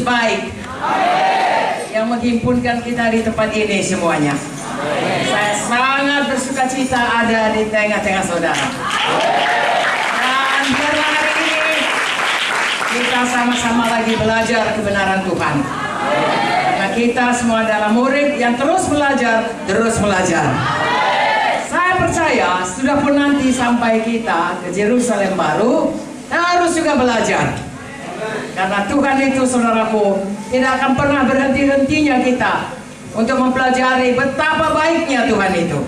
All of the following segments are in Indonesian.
baik yang menghimpunkan kita di tempat ini semuanya. Saya sangat bersuka cita ada di tengah-tengah saudara. Dan pada hari ini kita sama-sama lagi belajar kebenaran Tuhan. Karena kita semua adalah murid yang terus belajar, terus belajar. Saya percaya sudah pun nanti sampai kita ke Yerusalem baru, harus juga belajar. Karena Tuhan itu, saudaraku, tidak akan pernah berhenti-hentinya kita untuk mempelajari betapa baiknya Tuhan itu,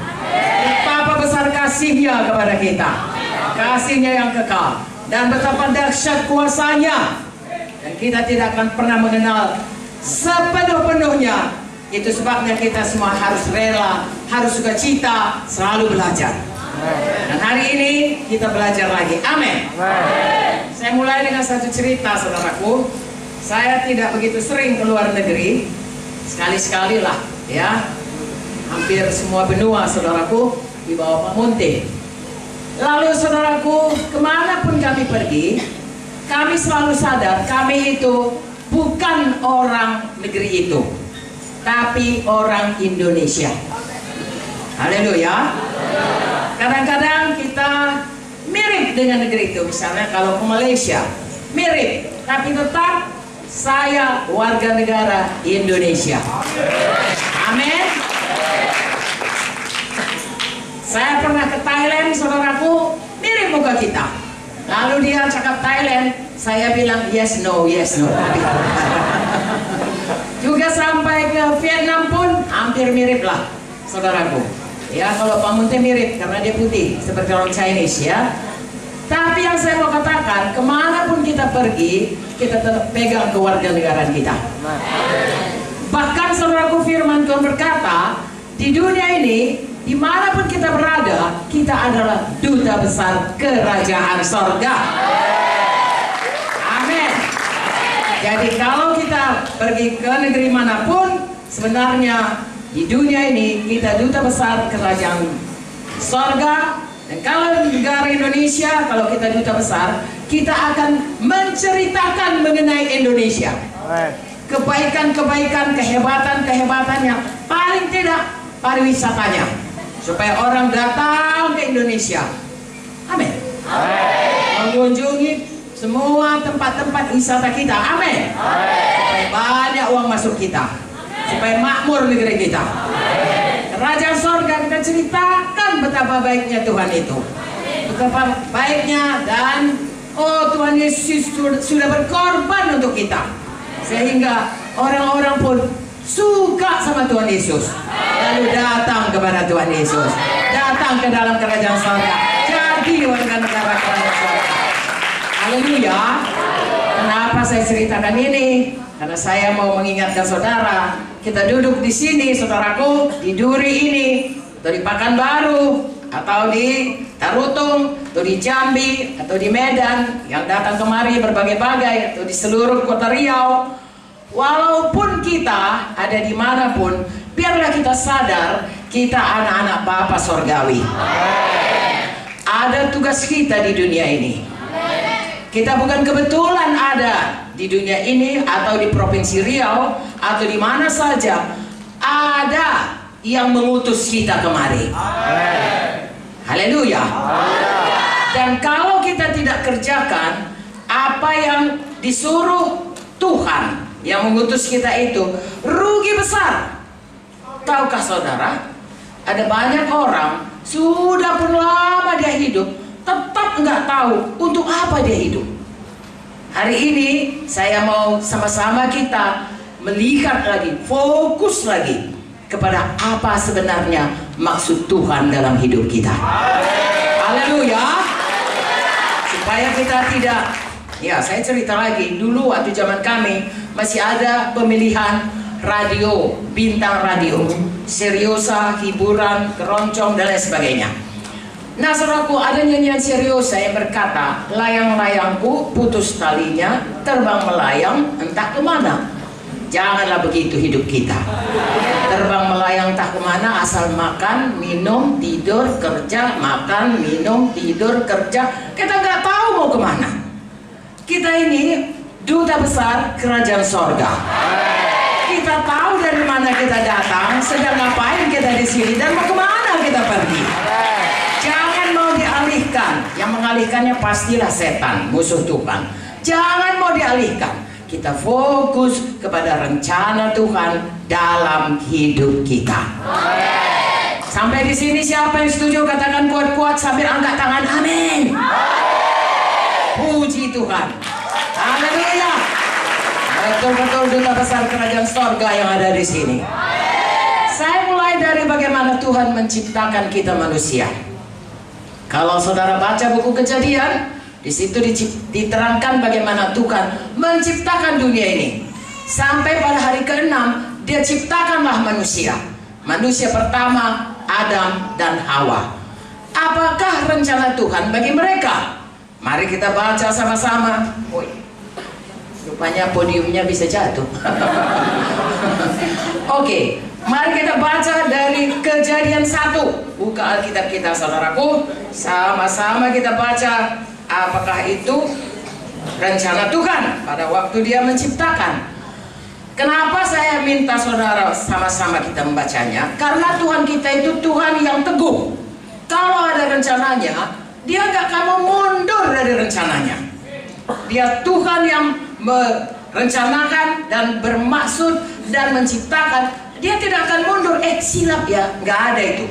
betapa besar kasih-Nya kepada kita, kasih-Nya yang kekal, dan betapa dahsyat kuasa-Nya. Dan kita tidak akan pernah mengenal sepenuh-penuhnya. Itu sebabnya kita semua harus rela, harus sukacita, selalu belajar. Dan hari ini kita belajar lagi. Amin. Saya mulai dengan satu cerita, saudaraku. Saya tidak begitu sering ke luar negeri. Sekali-sekali lah, ya. Hampir semua benua, saudaraku, di bawah Pak Munte. Lalu, saudaraku, kemanapun kami pergi, kami selalu sadar kami itu bukan orang negeri itu, tapi orang Indonesia. Haleluya. Kadang-kadang kita mirip dengan negeri itu. Misalnya kalau ke Malaysia, mirip, tapi tetap saya warga negara Indonesia. Amin. Saya pernah ke Thailand, saudaraku, mirip muka kita. Lalu dia cakap Thailand, saya bilang yes no, yes no. Juga sampai ke Vietnam pun hampir mirip lah, saudaraku. Ya, kalau Pak Munte mirip karena dia putih seperti orang Chinese, ya. Tapi yang saya mau katakan, kemanapun kita pergi, kita tetap pegang kewarganegaraan kita. Bahkan saudaraku, firman Tuhan berkata, di dunia ini, dimanapun kita berada, kita adalah duta besar kerajaan sorga. Amin. Jadi kalau kita pergi ke negeri manapun, sebenarnya di dunia ini kita duta besar kerajaan sorga. Dan kalau di negara Indonesia, kalau kita duta besar, kita akan menceritakan mengenai Indonesia, kebaikan-kebaikan, kehebatan-kehebatan yang paling tidak pariwisatanya, supaya orang datang ke Indonesia. Amin. Mengunjungi semua tempat-tempat wisata kita. Amin. Supaya banyak uang masuk kita, supaya makmur negeri kita. Kerajaan sorga kita ceritakan betapa baiknya Tuhan itu, betapa baiknya, dan Tuhan Yesus sudah berkorban untuk kita, sehingga orang-orang pun suka sama Tuhan Yesus, lalu datang kepada Tuhan Yesus, datang ke dalam kerajaan sorga, jadi warga negara kerajaan sorga. Haleluya. Kenapa saya ceritakan ini? Karena saya mau mengingatkan saudara, kita duduk di sini, saudaraku, di Duri ini, atau di Pekanbaru, atau di Tarutung, atau di Jambi, atau di Medan, yang datang kemari berbagai-bagai, atau di seluruh kota Riau. Walaupun kita ada dimanapun, biarlah kita sadar kita anak-anak Bapa Sorgawi. Ada tugas kita di dunia ini. Kita bukan kebetulan ada di dunia ini, atau di Provinsi Riau, atau di mana saja. Ada yang mengutus kita kemari. Haleluya. Dan kalau kita tidak kerjakan apa yang disuruh Tuhan yang mengutus kita itu, rugi besar. Tahukah saudara, ada banyak orang sudah pun lama dia hidup, tetap nggak tahu untuk apa dia hidup. Hari ini saya mau sama-sama kita melihat lagi, fokus lagi kepada apa sebenarnya maksud Tuhan dalam hidup kita. Haleluya. Supaya kita tidak, ya saya cerita lagi, dulu waktu zaman kami masih ada pemilihan radio, bintang radio, seriosa, hiburan, keroncong, dan lain sebagainya. Nah saudaraku, ada nyanyian serius yang berkata, layang-layangku putus talinya, terbang melayang entah kemana. Janganlah begitu hidup kita. Terbang melayang entah kemana, asal makan, minum, tidur, kerja, makan, minum, tidur, kerja. Kita nggak tahu mau kemana. Kita ini duta besar kerajaan sorga. Kita tahu dari mana kita datang, sedang ngapain kita di sini, dan mau kemana kita pergi. Jangan mau dialihkan. Yang mengalihkannya pastilah setan, musuh Tuhan. Jangan mau dialihkan. Kita fokus kepada rencana Tuhan dalam hidup kita. Sampai di sini siapa yang setuju katakan kuat-kuat sambil angkat tangan. Amin. Puji Tuhan. Haleluya. Betul-betul duta besar kerajaan sorga yang ada di sini. Saya mulai dari bagaimana Tuhan menciptakan kita manusia. Kalau saudara baca buku Kejadian, di situ diterangkan bagaimana Tuhan menciptakan dunia ini. Sampai pada hari ke-6, Dia ciptakanlah manusia. Manusia pertama, Adam dan Hawa. Apakah rencana Tuhan bagi mereka? Mari kita baca sama-sama. Rupanya podiumnya bisa jatuh. Oke, mari kita baca dari Kejadian 1. Buka Alkitab kita, saudaraku. Sama-sama kita baca. Apakah itu rencana Tuhan pada waktu Dia menciptakan? Kenapa saya minta saudara sama-sama kita membacanya? Karena Tuhan kita itu Tuhan yang teguh. Kalau ada rencananya, Dia nggak akan mau mundur dari rencananya. Dia Tuhan yang merencanakan dan bermaksud dan menciptakan. Dia tidak akan mundur. Silap ya, nggak ada itu.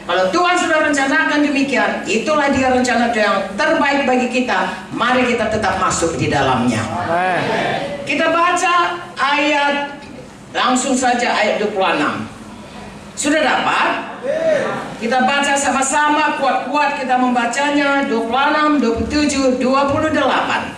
Kalau Tuhan sudah rencanakan demikian, itulah Dia rencana yang terbaik bagi kita. Mari kita tetap masuk di dalamnya. Kita baca ayat, langsung saja ayat 26. Sudah dapat? Kita baca sama-sama, kuat-kuat kita membacanya. 26, 27, 28.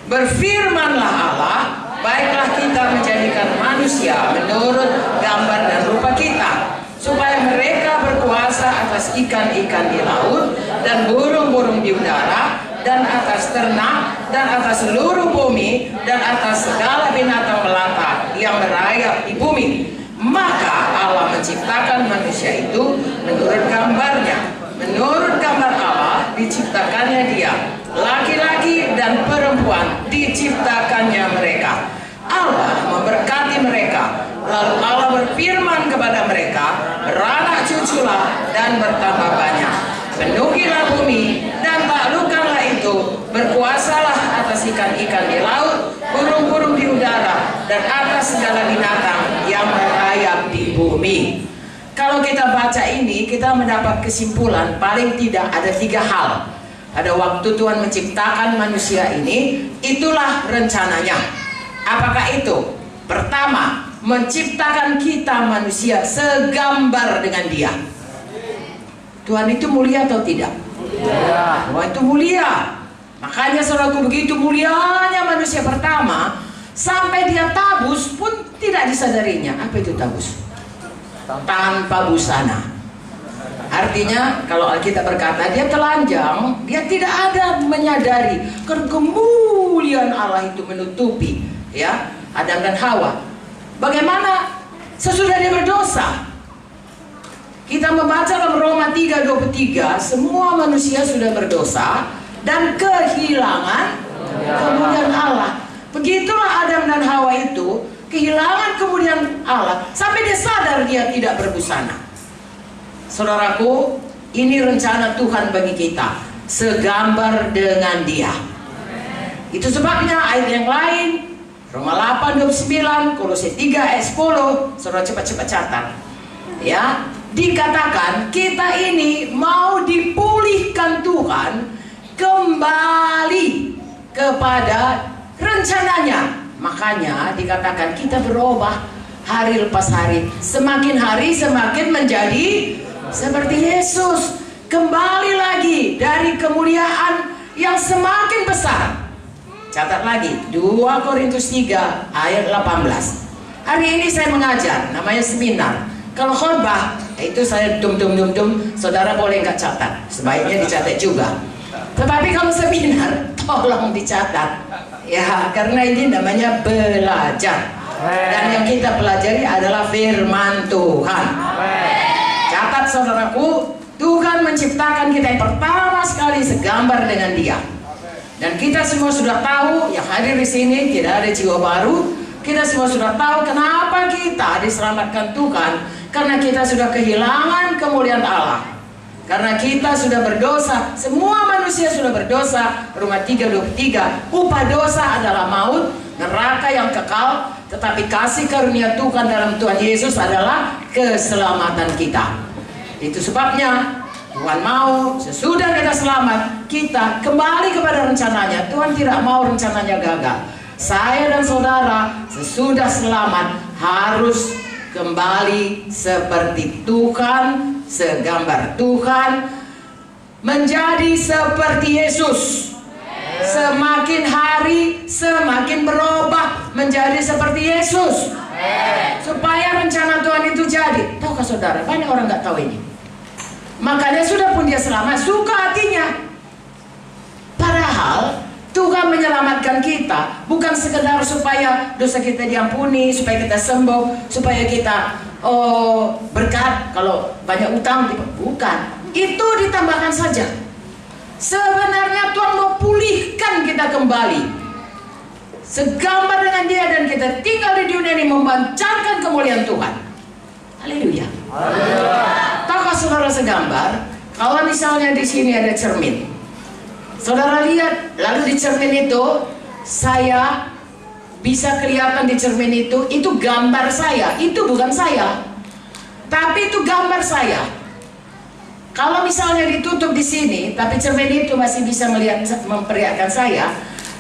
Berfirmanlah Allah, baiklah kita menjadikan manusia menurut gambar dan rupa kita, supaya mereka berkuasa atas ikan-ikan di laut dan burung-burung di udara dan atas ternak dan atas seluruh bumi dan atas segala binatang melata yang merayap di bumi. Maka Allah menciptakan manusia itu menurut gambarnya. Menurut gambar Allah diciptakannya dia, laki-laki dan perempuan diciptakannya mereka. Allah memberkati mereka. Lalu Allah berfirman kepada mereka, beranak cuculah dan bertambah banyak, penuhilah bumi dan taklukkanlah itu, berkuasalah atas ikan-ikan di laut, burung-burung di udara, dan atas segala binatang yang merayap di bumi. Kalau kita baca ini, kita mendapat kesimpulan paling tidak ada 3 hal. Pada waktu Tuhan menciptakan manusia ini, itulah rencananya. Apakah itu? Pertama, menciptakan kita manusia segambar dengan Dia. Tuhan itu mulia atau tidak? Mulia. Tuhan itu mulia. Makanya saudaraku, begitu mulianya manusia pertama, sampai Dia tabus pun tidak disadarinya. Apa itu tabus? Tanpa busana. Artinya kalau Alkitab berkata Dia telanjang, Dia tidak ada menyadari karena kemuliaan Allah itu menutupi ya Adam dan Hawa. Bagaimana sesudah dia berdosa? Kita membaca dalam Roma 3:23, semua manusia sudah berdosa dan kehilangan kemuliaan Allah. Begitulah Adam dan Hawa itu kehilangan kemuliaan Allah sampai dia sadar dia tidak berbusana. Saudaraku, ini rencana Tuhan bagi kita, segambar dengan Dia. Itu sebabnya ayat yang lain, Roma 8:29, Kolose 3 ayat 10, saudara cepat-cepat catat. Ya, dikatakan kita ini mau dipulihkan Tuhan kembali kepada rencananya. Makanya dikatakan kita berubah hari lepas hari, semakin hari semakin menjadi seperti Yesus, kembali lagi dari kemuliaan yang semakin besar. Catat lagi 2 Korintus 3 ayat 18. Hari ini saya mengajar, namanya seminar. Kalau khotbah itu saya saudara boleh nggak catat, sebaiknya dicatat juga. Tetapi kalau seminar tolong dicatat ya, karena ini namanya belajar. Dan yang kita pelajari adalah firman Tuhan. Catat saudaraku, Tuhan menciptakan kita yang pertama sekali segambar dengan Dia. Dan kita semua sudah tahu, yang hadir di sini tidak ada jiwa baru. Kita semua sudah tahu kenapa kita diselamatkan Tuhan. Karena kita sudah kehilangan kemuliaan Allah. Karena kita sudah berdosa. Semua manusia sudah berdosa. Roma 3:23. Upah dosa adalah maut, neraka yang kekal. Tetapi kasih karunia Tuhan dalam Tuhan Yesus adalah keselamatan kita. Itu sebabnya Tuhan mau sesudah kita selamat, kita kembali kepada rencananya. Tuhan tidak mau rencananya gagal. Saya dan saudara sesudah selamat harus kembali seperti Tuhan, segambar Tuhan, menjadi seperti Yesus. Semakin hari semakin berubah menjadi seperti Yesus. Supaya rencana Tuhan itu jadi. Tahukah saudara, banyak orang nggak tahu ini. Makanya sudah pun dia selamat, suka hatinya. Padahal Tuhan menyelamatkan kita bukan sekedar supaya dosa kita diampuni, supaya kita sembuh, supaya kita berkat kalau banyak utang. Bukan, itu ditambahkan saja. Sebenarnya Tuhan mau pulihkan kita kembali, segambar dengan Dia, dan kita tinggal di dunia ini memancarkan kemuliaan Tuhan. Haleluya. Tahukah saudara segambar, kalau misalnya di sini ada cermin, saudara lihat, lalu di cermin itu saya bisa kelihatan di cermin itu gambar saya, itu bukan saya, tapi itu gambar saya. Kalau misalnya ditutup di sini, tapi cermin itu masih bisa melihat, memperlihatkan saya.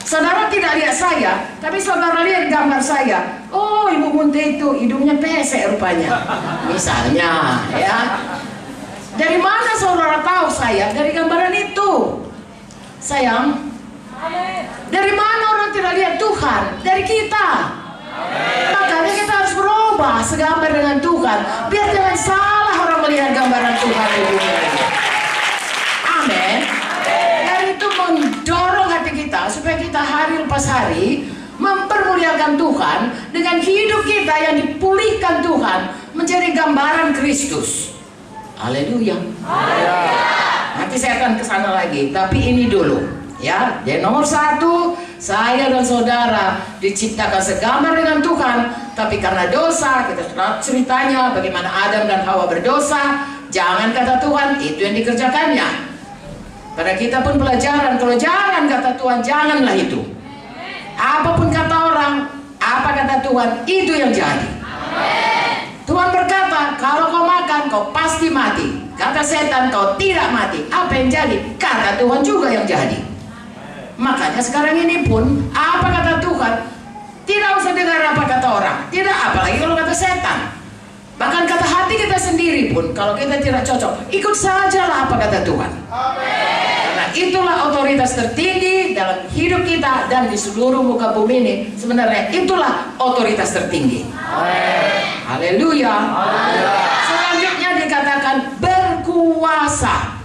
Saudara tidak lihat saya, tapi saudara lihat gambar saya. Oh, Ibu Munte itu hidungnya pesek rupanya, misalnya, ya. Dari mana saudara tahu saya? Dari gambaran itu, sayang. Dari mana orang tidak lihat Tuhan? Dari kita. Makanya kita harus berubah segambar dengan Tuhan, biar jangan salah orang melihat gambaran Tuhan di dunia ini. Amin. Dan itu mendorong hati kita supaya kita hari lepas hari mempermuliakan Tuhan dengan hidup kita yang dipulihkan Tuhan menjadi gambaran Kristus. Haleluya. Nanti saya akan ke sana lagi, tapi ini dulu, ya. Jadi nomor satu, saya dan saudara diciptakan segambar dengan Tuhan, tapi karena dosa, kita sudah ceritanya bagaimana Adam dan Hawa berdosa. Jangan kata Tuhan, itu yang dikerjakannya. Pada kita pun pelajaran, kalau jangan kata Tuhan, janganlah itu. Apapun kata orang, apa kata Tuhan, itu yang jadi. Tuhan berkata, kalau kau makan, kau pasti mati. Kata setan, kau tidak mati. Apa yang jadi? Kata Tuhan juga yang jadi. Makanya sekarang ini pun, apa kata Tuhan, tidak usah dengar apa kata orang. Tidak, apalagi kalau kata setan. Bahkan kata hati kita sendiri pun, kalau kita tidak cocok, ikut sajalah apa kata Tuhan. Karena itulah otoritas tertinggi dalam hidup kita dan di seluruh muka bumi ini. Sebenarnya itulah otoritas tertinggi. Haleluya. Selanjutnya dikatakan berkuasa.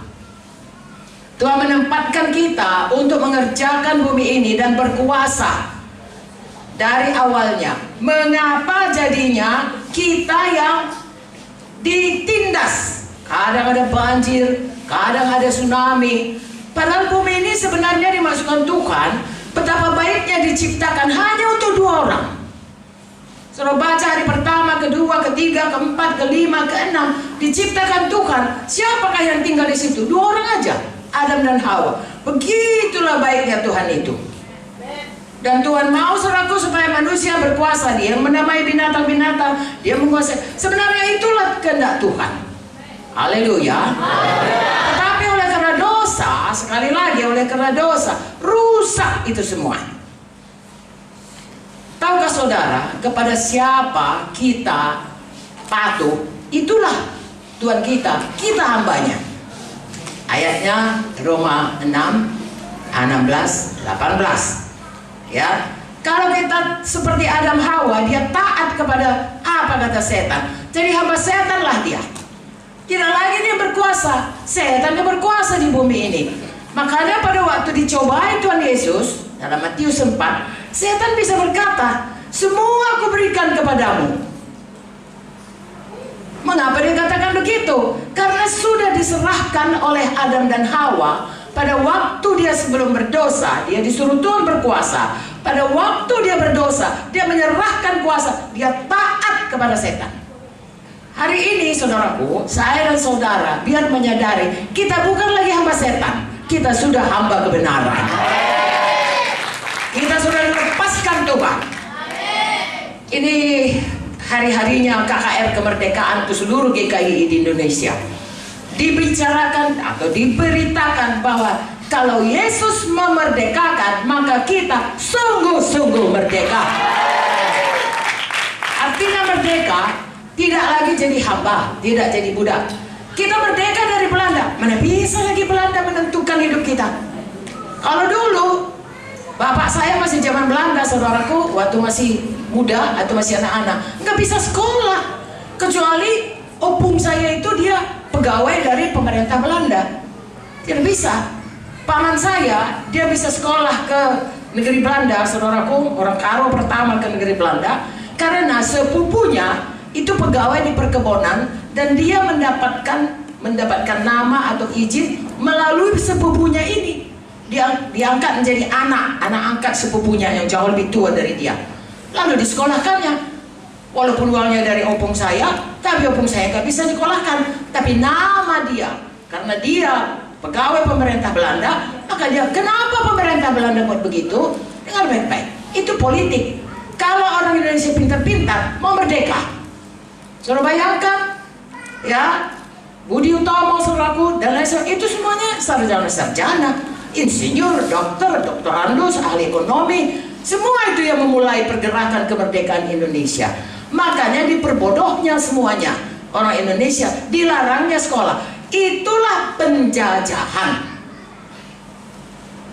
Tuhan menempatkan kita untuk mengerjakan bumi ini dan berkuasa dari awalnya. Mengapa jadinya kita yang ditindas? Kadang ada banjir, kadang ada tsunami. Padahal bumi ini sebenarnya dimasukkan Tuhan. Betapa baiknya diciptakan hanya untuk 2 orang. Suruh baca hari pertama, kedua, ketiga, keempat, kelima, keenam, diciptakan Tuhan. Siapakah yang tinggal di situ? 2 orang aja, Adam dan Hawa. Begitulah baiknya Tuhan itu. Dan Tuhan mau seraku supaya manusia berkuasa. Dia menamai binatang-binatang, dia menguasai. Sebenarnya itulah kehendak Tuhan. Haleluya. Tetapi oleh karena dosa, sekali lagi oleh karena dosa, rusak itu semua. Tahukah saudara, kepada siapa kita patuh, itulah Tuhan kita hambanya. Ayatnya Roma 6, 16, 18. Ya, kalau kita seperti Adam Hawa, dia taat kepada apa kata setan. Jadi hamba setanlah dia. Tidak lagi dia berkuasa, setan dia berkuasa di bumi ini. Makanya pada waktu dicobai Tuhan Yesus dalam Matius 4, setan bisa berkata, semua aku berikan kepadamu. Mengapa dia katakan begitu? Karena sudah diserahkan oleh Adam dan Hawa pada waktu dia sebelum berdosa, dia disuruh Tuhan berkuasa. Pada waktu dia berdosa, dia menyerahkan kuasa, dia taat kepada setan. Hari ini saudaraku, saya dan saudara biar menyadari kita bukan lagi hamba setan, kita sudah hamba kebenaran. Kita sudah dilepaskan Tuhan. Ini hari-harinya KKR kemerdekaan untuk seluruh GKI di Indonesia. Dibicarakan atau diberitakan bahwa kalau Yesus memerdekakan, maka kita sungguh-sungguh merdeka. Artinya merdeka tidak lagi jadi hamba, tidak jadi budak. Kita merdeka dari Belanda. Mana bisa lagi Belanda menentukan hidup kita? Kalau dulu bapak saya masih zaman Belanda, saudaraku, waktu masih muda atau masih anak-anak, nggak bisa sekolah, kecuali opung saya itu dia pegawai dari pemerintah Belanda. Tidak bisa. Paman saya, dia bisa sekolah ke negeri Belanda, saudaraku, orang Karo pertama ke negeri Belanda, karena sepupunya itu pegawai di perkebunan dan dia mendapatkan nama atau izin melalui sepupunya ini. Dia diangkat menjadi anak angkat sepupunya yang jauh lebih tua dari dia. Lalu disekolahkannya. Walaupun uangnya dari opung saya, tapi opung saya nggak bisa disekolahkan. Tapi nama dia, karena dia pegawai pemerintah Belanda, maka dia, kenapa pemerintah Belanda buat begitu? Dengar baik-baik, itu politik. Kalau orang Indonesia pintar-pintar mau merdeka, suruh bayangkan, ya, Budi Utomo, saudaraku, dan lain sebagainya, itu semuanya sarjana-sarjana, insinyur, dokter andus, ahli ekonomi, semua itu yang memulai pergerakan kemerdekaan Indonesia. Makanya diperbodohnya semuanya orang Indonesia, dilarangnya sekolah. Itulah penjajahan,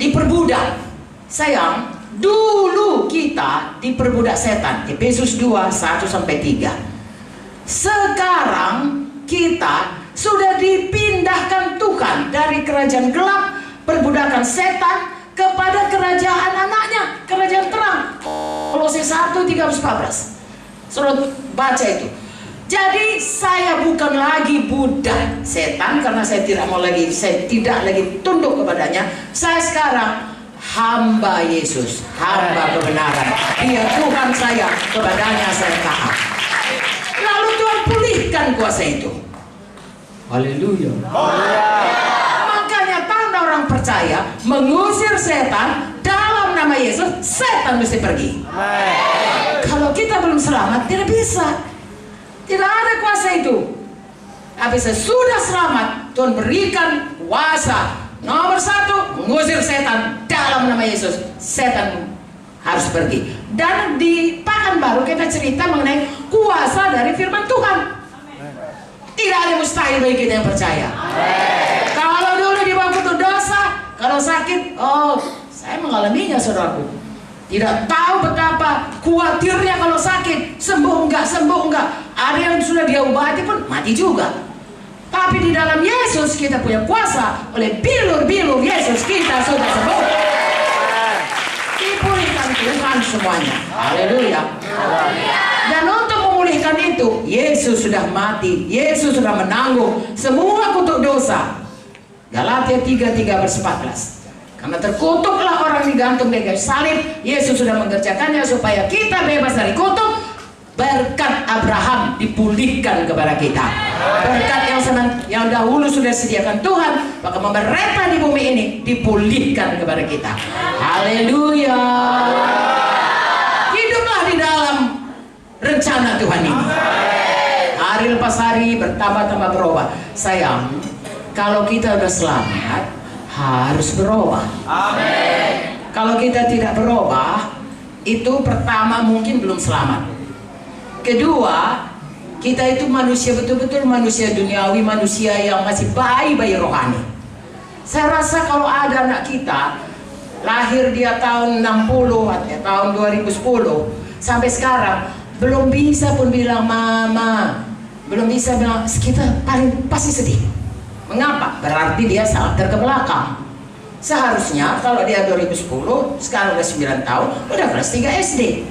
diperbudak. Sayang, dulu kita diperbudak setan. Efesus 2, 1-3. Sekarang kita sudah dipindahkan Tuhan dari kerajaan gelap, perbudakan setan, kepada kerajaan anaknya, kerajaan terang. Kolose 1:13-14. Suruh baca itu. Jadi saya bukan lagi budak setan, karena saya tidak lagi tunduk kepadanya. Saya sekarang hamba Yesus, hamba kebenaran. Dia Tuhan saya, kepadanya saya taat. Lalu Tuhan pulihkan kuasa itu. Haleluya. Makanya tanda orang percaya mengusir setan dalam nama Yesus, setan mesti pergi. Kalau kita belum selamat, tidak bisa. Tidak ada kuasa itu. Tapi sesudah selamat, Tuhan berikan kuasa. Nomor 1, mengusir setan dalam nama Yesus. Setan harus pergi. Dan di Pekanbaru kita cerita mengenai kuasa dari firman Tuhan. Tidak ada mustahil bagi kita yang percaya. Kalau dulu dibawa kutuk dosa, kalau sakit, saya mengalaminya, saudaraku. Tidak tahu betapa khawatirnya kalau sakit, sembuh enggak. Ada yang sudah dia obati pun mati juga. Tapi di dalam Yesus kita punya kuasa. Oleh bilur-bilur Yesus kita sudah sembuh. Dipulihkan Tuhan semuanya. Haleluya. Dan untuk memulihkan itu, Yesus sudah mati. Yesus sudah menanggung semua kutuk dosa. Galatia 3:13-14. Karena terkutuklah orang digantung di kayu salib, Yesus sudah mengerjakannya supaya kita bebas dari kutuk. Berkat Abraham dipulihkan kepada kita. Berkat yang dahulu sudah sediakan Tuhan, maka memerintah di bumi ini dipulihkan kepada kita. Haleluya. Hiduplah di dalam rencana Tuhan ini. Hari lepas hari bertambah-tambah berubah. Sayang, kalau kita sudah selamat, harus berubah. Amin. Kalau kita tidak berubah, itu pertama mungkin belum selamat. Kedua, kita itu manusia betul-betul manusia duniawi, manusia yang masih bayi-bayi rohani. Saya rasa kalau ada anak kita lahir dia tahun 60 atau tahun 2010 sampai sekarang belum bisa pun bilang mama, belum bisa bilang, kita paling pasti sedih. Mengapa? Berarti dia sangat terkebelakang. Seharusnya kalau dia 2010, sekarang udah 9 tahun, udah kelas 3 SD.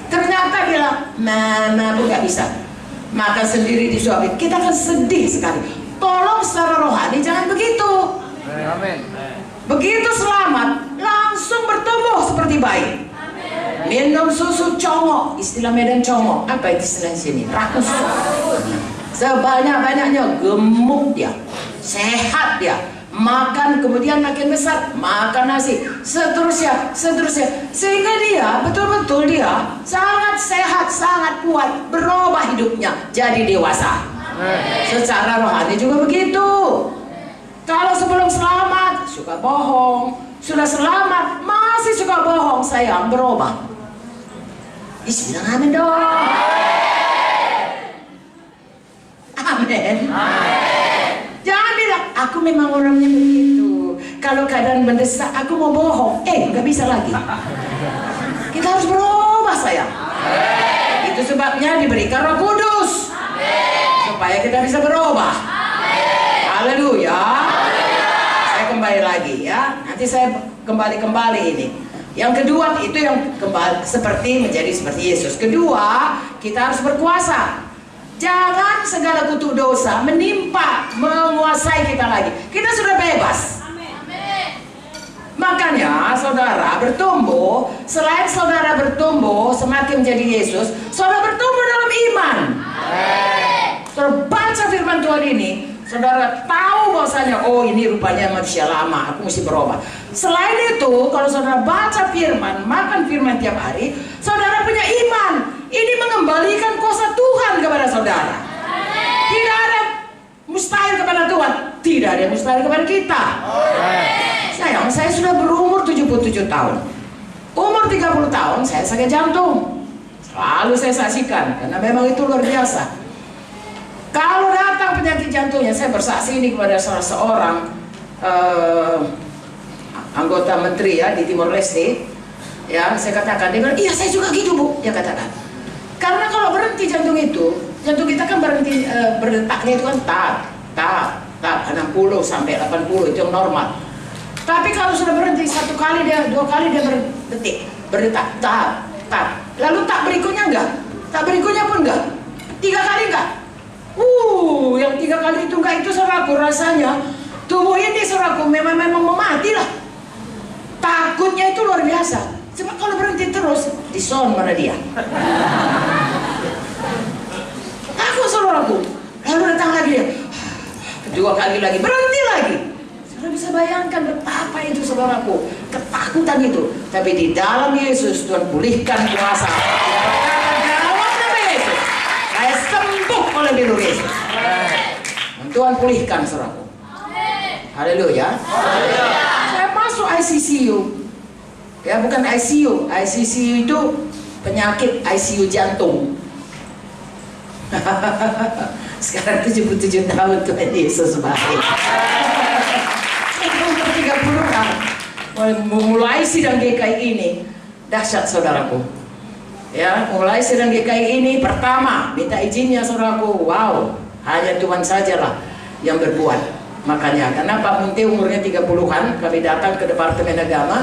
Ternyata bilang, mama pun gak bisa. Makan sendiri disuapin. Kita kan sedih sekali. Tolong secara rohani jangan begitu. Amin. Begitu selamat, langsung bertumbuh seperti bayi. Minum susu congok, istilah Medan congok. Apa itu istilah sini? Rakus. Sebanyak-banyaknya, gemuk dia, sehat dia. Makan kemudian makin besar, makan nasi, seterusnya. Sehingga dia, betul-betul dia sangat sehat, sangat kuat, berubah hidupnya, jadi dewasa. Secara rohani juga begitu. Kalau sebelum selamat, suka bohong. Sudah selamat, masih suka bohong, sayang, berubah. Bilang amin dong. Amin. Jangan bilang, aku memang orangnya begitu. Kalau keadaan mendesak, aku mau bohong. Nggak bisa lagi. Kita harus berubah, sayang. Itu sebabnya diberikan Roh Kudus. Supaya kita bisa berubah. Haleluya. Saya kembali lagi ya. Nanti saya kembali ini. Yang kedua itu yang kembali menjadi seperti Yesus. Kedua, kita harus berkuasa. Jangan segala kutuk dosa menguasai kita lagi. Kita sudah bebas. Makanya saudara bertumbuh. Selain saudara bertumbuh semakin menjadi Yesus, saudara bertumbuh dalam iman. Saudara baca firman Tuhan ini, saudara tahu bahwasanya, oh ini rupanya manusia lama, aku mesti berubah. Selain itu, kalau saudara baca firman, makan firman tiap hari, saudara punya iman. Ini mengembalikan kuasa Tuhan kepada saudara. Tidak ada mustahil kepada Tuhan, tidak ada mustahil kepada kita. Sayang, saya sudah berumur 77 tahun. Umur 30 tahun saya sakit jantung. Selalu saya saksikan, karena memang itu luar biasa. Kalau datang penyakit jantungnya, saya bersaksi ini kepada salah seorang anggota menteri ya di Timor Leste. Ya, saya katakan, dia bilang, iya saya juga gitu Bu, dia katakan. Karena kalau berhenti jantung itu, jantung kita kan berhenti berdetaknya itu kan tak 60 sampai 80 itu yang normal. Tapi kalau sudah berhenti satu kali dia, dua kali dia berdetak, tak. Lalu tak berikutnya enggak, tak berikutnya pun enggak, 3 kali enggak. Yang 3 kali itu enggak, itu saudaraku rasanya tubuh ini saudaraku memang mau mati lah. Takutnya itu luar biasa. Cuma kalau berhenti terus, dison mana dia. Takut saudaraku. Lalu datang lagi dia, 2 kali lagi, berhenti lagi. Saudara bisa bayangkan betapa itu saudaraku, ketakutan itu. Tapi di dalam Yesus Tuhan pulihkan kuasa. Dalam nama Yesus, saya sembuh oleh biru Yesus. Tuhan pulihkan saudaraku. Haleluya. Saya masuk ICU. Ya, bukan ICU. ICU itu penyakit ICU jantung. Sekarang 77 tahun Tuhan Yesus baik. 30-an mulai sidang GKI ini dahsyat saudaraku. Ya, mulai sidang GKI ini pertama minta izinnya saudaraku. Wow, hanya Tuhan sajalah yang berbuat. Makanya karena Pak Munte umurnya 30-an, kami datang ke Departemen Agama,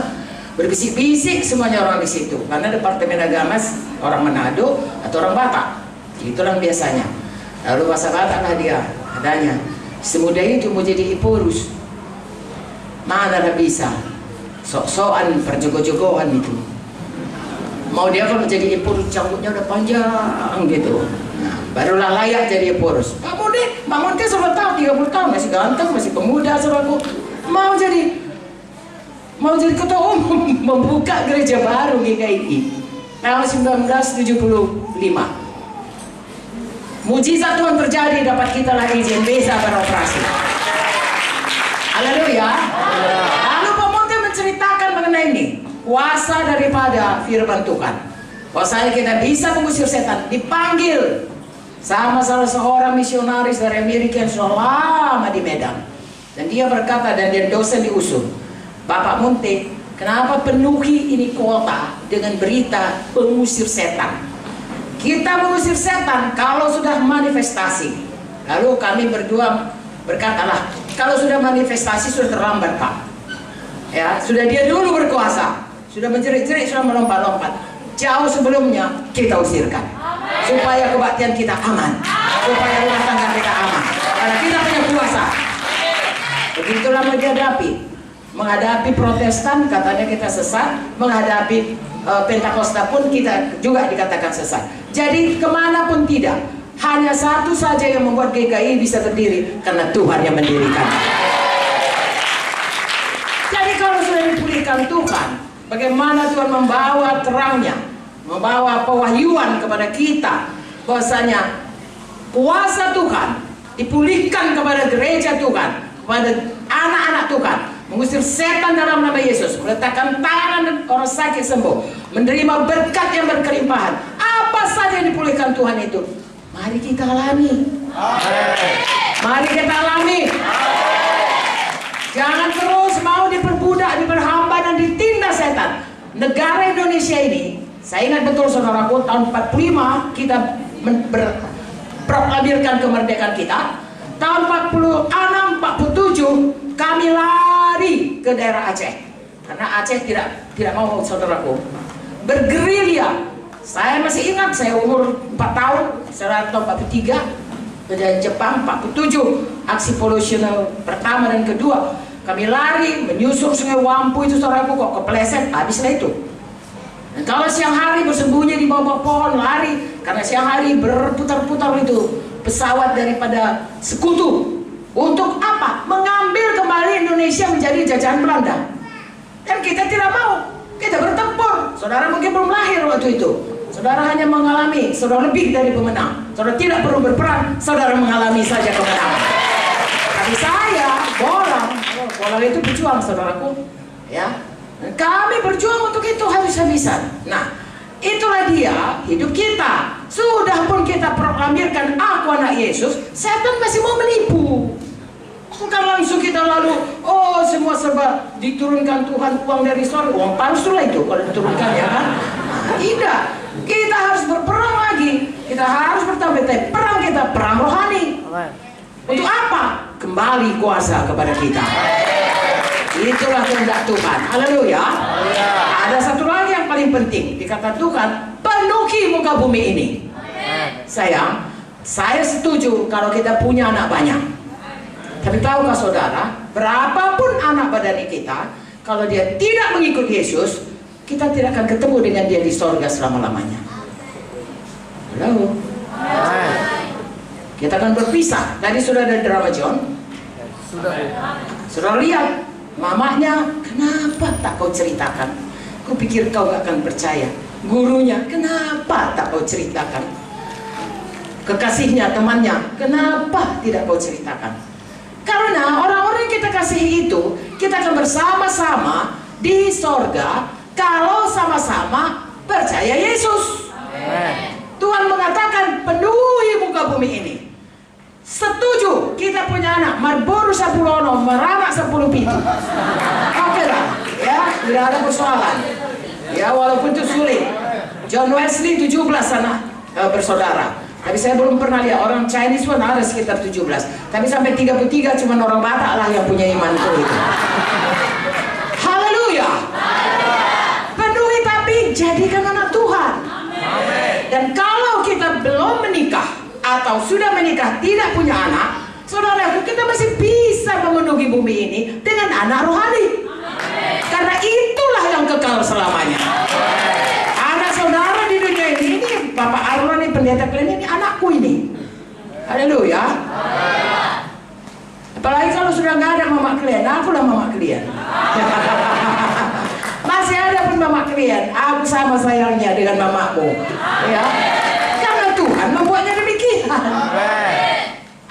berbisik-bisik semuanya orang di situ. Karena Departemen Agama orang Manado atau orang Batak, itulah biasanya. Lalu bahasa Batak lah dia adanya. Semudah itu mau jadi Iporus, mana dah bisa. Sok-sokan perjogo-jogoan itu. Mau dia kalau jadi Iporus rambutnya udah panjang gitu. Nah, barulah layak jadi Iporus. Pak Munte sudah tahu 30 tahun masih ganteng, masih pemuda saudaraku. Mau jadi ketua umum membuka gereja baru GKI tahun 1975. Mujizat Tuhan terjadi, dapat kita lagi izin bisa beroperasi. Haleluya. Lalu Pak Munte menceritakan mengenai ini, kuasa daripada firman Tuhan. Kuasanya kita bisa mengusir setan, dipanggil sama salah seorang misionaris dari Amerika yang sudah lama di Medan. Dan dia berkata, dan dia dosen di USUN, Bapak Munte, kenapa penuhi ini kota dengan berita pengusir setan? Kita mengusir setan kalau sudah manifestasi. Lalu kami berdua berkatalah, kalau sudah manifestasi sudah terlambat Pak. Ya, sudah dia dulu berkuasa, sudah menjerit-jerit, sudah melompat-lompat. Jauh sebelumnya kita usirkan, supaya kebaktian kita aman, supaya rumah tangga kita aman, karena kita punya kuasa. Begitulah mulai dihadapi. Menghadapi Protestan katanya kita sesat, menghadapi Pentakosta pun kita juga dikatakan sesat. Jadi kemanapun tidak, hanya satu saja yang membuat GKI bisa berdiri, karena Tuhan yang mendirikan. Jadi kalau sudah dipulihkan Tuhan, bagaimana Tuhan membawa terangnya, membawa pewahyuan kepada kita, bahwasanya kuasa Tuhan dipulihkan kepada gereja Tuhan, kepada anak-anak Tuhan, mengusir setan dalam nama Yesus, meletakkan tangan dan orang sakit sembuh, menerima berkat yang berkelimpahan. Apa saja yang dipulihkan Tuhan itu, mari kita alami. Mari kita alami. Jangan terus mau diperbudak, diperhamba dan ditindas setan. Negara Indonesia ini, saya ingat betul saudaraku, tahun 45 kita proklamirkan kemerdekaan kita. Tahun 46, 47 kami lari ke daerah Aceh, karena Aceh tidak mau saudaraku bergerilya. Saya masih ingat, saya umur 4 tahun, saya tahun 43 dari Jepang. 47 aksi polusional pertama dan kedua, kami lari menyusur Sungai Wampu itu saudaraku, kok kepleset, habislah itu. Dan kalau siang hari bersembunyi di bawah pohon, lari, karena siang hari berputar-putar itu pesawat daripada sekutu. Untuk apa? Mengambil kembali Indonesia menjadi jajahan Belanda. Dan kita tidak mau, kita bertempur. Saudara mungkin belum lahir waktu itu, saudara hanya mengalami, saudara lebih dari pemenang. Saudara tidak perlu berperang, saudara mengalami saja kemenangan. Tapi saya, bola itu berjuang saudaraku, ya. Dan kami berjuang untuk itu habis-habisan. Nah, itulah dia hidup kita. Sudah pun kita proklamirkan aku anak Yesus, setan masih mau menipu. Bukan langsung kita lalu, oh semua serba diturunkan Tuhan uang dari surga. Uang palsu lah itu kalau diturunkan, ya kan? Nah, tidak. Kita harus berperang lagi. Kita harus bertambah perang kita, perang rohani. Untuk apa? Kembali kuasa kepada kita. Itulah kehendak Tuhan. Haleluya. Ada satu lagi yang paling penting. Dikata Tuhan, penuhi muka bumi ini. Sayang, saya setuju kalau kita punya anak banyak. Tapi tahukah saudara, berapapun anak badani kita, kalau dia tidak mengikut Yesus, kita tidak akan ketemu dengan dia di sorga selama-lamanya. Halo. Kita akan berpisah. Tadi sudah ada drama John. Sudah lihat mamanya, kenapa tak kau ceritakan? Ku pikir kau gak akan percaya. Gurunya, kenapa tak kau ceritakan? Kekasihnya, temannya, kenapa tidak kau ceritakan? Karena orang-orang yang kita kasihi itu, kita akan bersama-sama di sorga kalau sama-sama percaya Yesus. Tuhan mengatakan penuhi muka bumi ini. Setuju kita punya anak Marburu Sapulono meranak 10 pintu. Oke lah, ya, tidak ada persoalan. Ya, walaupun itu sulit. John Wesley 17 anak bersaudara. Tapi saya belum pernah lihat orang Chinese pun ada sekitar 17. Tapi sampai 33 cuma orang Batak lah yang punya iman itu. Haleluya. Penuhi tapi jadikan anak Tuhan. Dan kalau kita belum menikah atau sudah menikah tidak punya anak, saudara, kita masih bisa memenuhi bumi ini dengan anak rohani. Karena itulah yang kekal selamanya. Anak saudara di dunia ini Bapak Arun ini, pendeta Glenn ini anakku ini. Haleluya. Apalagi kalau sudah nggak ada Mama Glenn, akulah Mama Glenn. Masih ada pun Mama Glenn, aku sama sayangnya dengan mamaku. Ya. Karena Tuhan membuatnya demikian.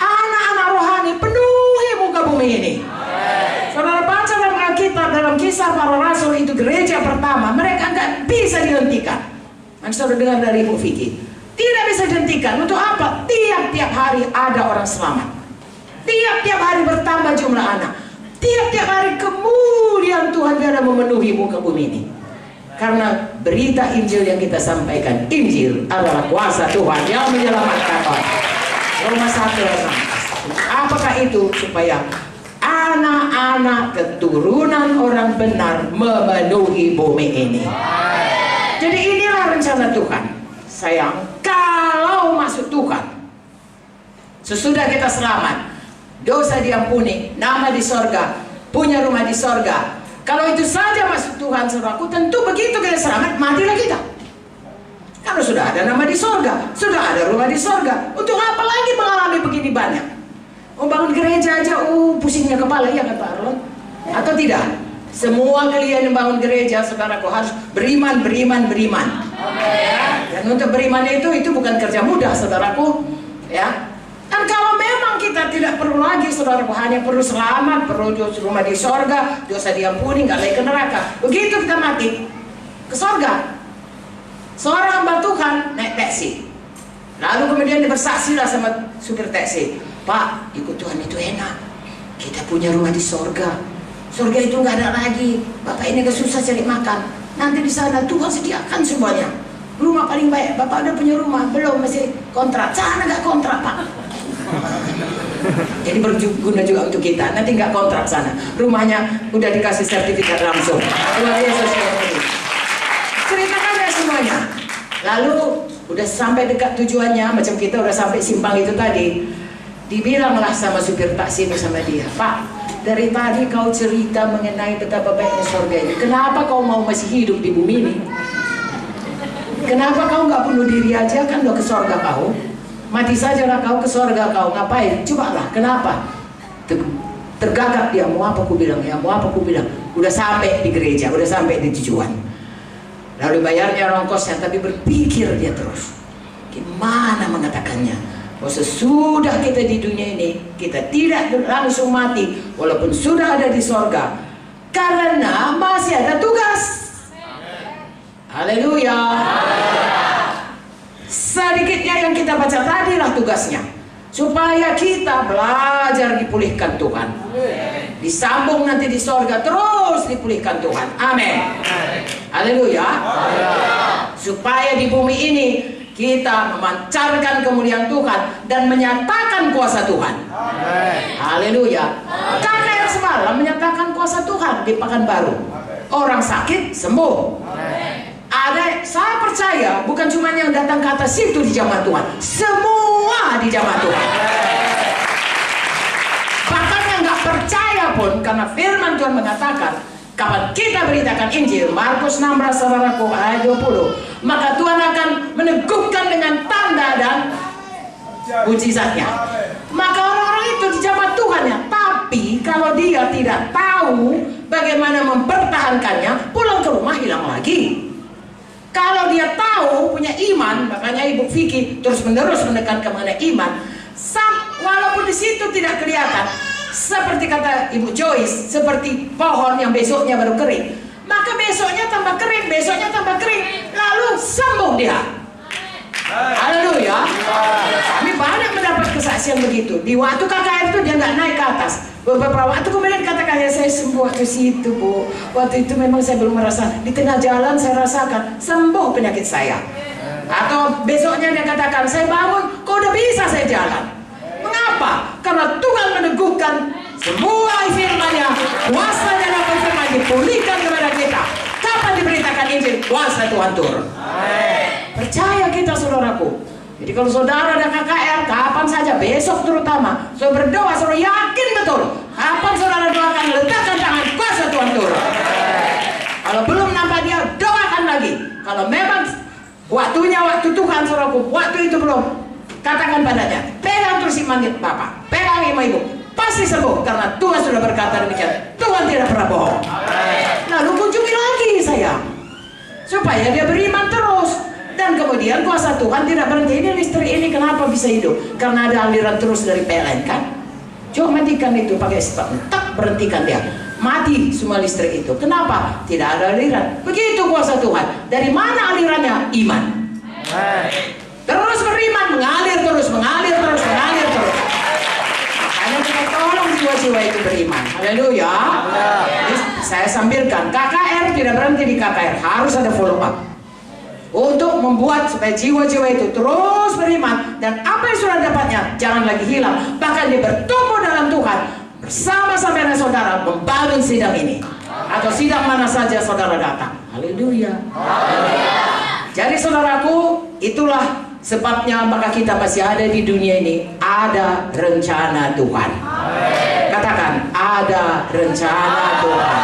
Anak-anak rohani penuhi muka bumi ini. Saudara baca dalam Alkitab, dalam Kisah Para Rasul itu gereja pertama, mereka nggak bisa dihentikan. Anda sudah dengar dari Ibu Vicky, tidak bisa dihentikan. Untuk apa? Tiap-tiap hari ada orang selamat. Tiap-tiap hari bertambah jumlah anak. Tiap-tiap hari kemuliaan Tuhan biar memenuhi muka bumi ini. Karena berita Injil yang kita sampaikan, Injil adalah kuasa Tuhan yang menyelamatkan orang. Roma 1:6. Apakah itu? Supaya anak-anak keturunan orang benar memenuhi bumi ini. Jadi inilah rencana Tuhan. Sayang, kalau masuk Tuhan, sesudah kita selamat, dosa diampuni, nama di sorga, punya rumah di sorga. Kalau itu saja maksud Tuhan, saudaraku, tentu begitu kita selamat, matilah kita. Karena sudah ada nama di sorga, sudah ada rumah di sorga. Untuk apa lagi mengalami begini banyak? Membangun gereja aja, pusingnya kepala, ya kan Pak Arlon? Atau tidak? Semua kalian yang bangun gereja, saudaraku, harus beriman. Dan untuk beriman itu bukan kerja mudah, saudaraku. Ya. Dan kalau memang kita tidak perlu lagi, saudaraku, hanya perlu selamat, perlu rumah di sorga, dosa diampuni, nggak lagi ke neraka. Begitu kita mati ke sorga. Seorang hamba Tuhan naik taksi, lalu kemudian bersaksilah sama supir taksi, Pak, ikut Tuhan itu enak, kita punya rumah di sorga. Sorga itu nggak ada lagi, Bapak ini kesusah cari makan. Nanti di sana Tuhan sediakan semuanya. Rumah paling baik, Bapak udah punya rumah belum, masih kontrak? Sana nggak kontrak, Pak. Jadi berguna juga untuk kita. Nanti nggak kontrak sana, rumahnya udah dikasih sertifikat langsung. Tuhan Yesus ceritakannya semuanya. Lalu udah sampai dekat tujuannya, macam kita udah sampai simpang itu tadi, dibilanglah sama supir taksi itu sama dia, Pak, dari tadi kau cerita mengenai betapa baiknya surga ini. Kenapa kau mau masih hidup di bumi ini? Kenapa kau nggak bunuh diri aja, kan lo ke surga kau? Mati sajalah kau ke surga kau. Ngapain? Cobalah. Kenapa? Tergagap dia. Mau apa ku bilang? Ya mau apa ku bilang? Udah sampai di gereja, udah sampai di tujuan. Lalu bayarnya ongkosnya, tapi berpikir dia terus, gimana mengatakannya? Bahwa sesudah kita di dunia ini, kita tidak langsung mati, walaupun sudah ada di sorga, karena masih ada tugas. Haleluya. Sedikitnya yang kita baca tadi lah tugasnya, supaya kita belajar dipulihkan Tuhan, disambung nanti di sorga terus dipulihkan Tuhan. Amin. Haleluya. Supaya di bumi ini kita memancarkan kemuliaan Tuhan dan menyatakan kuasa Tuhan. Haleluya. KKR semalam menyatakan kuasa Tuhan di Pekanbaru. Orang sakit sembuh. Ada, saya percaya bukan cuma yang datang ke atas itu di jamaah Tuhan, semua di jamaah Tuhan. Bahkan yang nggak percaya pun, karena firman Tuhan mengatakan, kapan kita beritakan Injil, Markus 16 saudaraku ayat 20, maka Tuhan akan meneguhkan dengan tanda dan mujizatnya. Maka orang-orang itu di jamaah Tuhan ya. Tapi kalau dia tidak tahu bagaimana mempertahankannya, pulang ke rumah hilang lagi. Kalau dia tahu, punya iman, makanya Ibu Vicky terus-menerus menekankan mengenai iman. Walaupun di situ tidak kelihatan, seperti kata Ibu Joyce, seperti pohon yang besoknya baru kering, maka besoknya tambah kering, besoknya tambah kering, lalu sembuh dia. Haleluya. Kami banyak mendapat kesaksian begitu. Di waktu KKR itu dia nggak naik ke atas. Beberapa waktu kemudian katakan, ya saya sembuh waktu situ Bu. Waktu itu memang saya belum merasa, di tengah jalan saya rasakan sembuh penyakit saya. Atau besoknya dia katakan, saya bangun, kok udah bisa saya jalan. Mengapa? Karena Tuhan meneguhkan semua firman-Nya, kuasa dalam firman dipulihkan kepada kita. Kapan diberitakan Injil, kuasa Tuhan turun. Percaya kita saudaraku. Jadi kalau saudara ada KKR, kapan saja, besok terutama, saudara berdoa, saudara yakin betul, kapan saudara doakan, letakkan tangan, kuasa Tuhan turun. Kalau belum nampak dia, doakan lagi. Kalau memang waktunya waktu Tuhan saudaraku, waktu itu belum, katakan padanya, pegang terus iman Bapak, pegang iman Ibu, pasti sembuh, karena Tuhan sudah berkata demikian. Tuhan tidak pernah bohong. Lalu kunjungi lagi sayang, supaya dia beriman terus. Dan kemudian kuasa Tuhan tidak berhenti. Ini listrik ini kenapa bisa hidup? Karena ada aliran terus dari PLN kan? Coba matikan itu pakai stop, tak berhentikan dia, mati semua listrik itu. Kenapa? Tidak ada aliran. Begitu kuasa Tuhan. Dari mana alirannya? Iman. Terus beriman, mengalir terus, mengalir terus, mengalir terus. Makanya kita tolong jiwa-jiwa itu beriman. Haleluya. Saya sambilkan, KKR tidak berhenti di KKR, harus ada follow up. Untuk membuat supaya jiwa-jiwa itu terus beriman, dan apa yang sudah dapatnya jangan lagi hilang, bahkan dia bertumbuh dalam Tuhan bersama-sama dengan saudara membangun sidang ini atau sidang mana saja saudara datang. Haleluya. Jadi saudaraku, itulah sebabnya maka kita masih ada di dunia ini, ada rencana Tuhan. Katakan, ada rencana Tuhan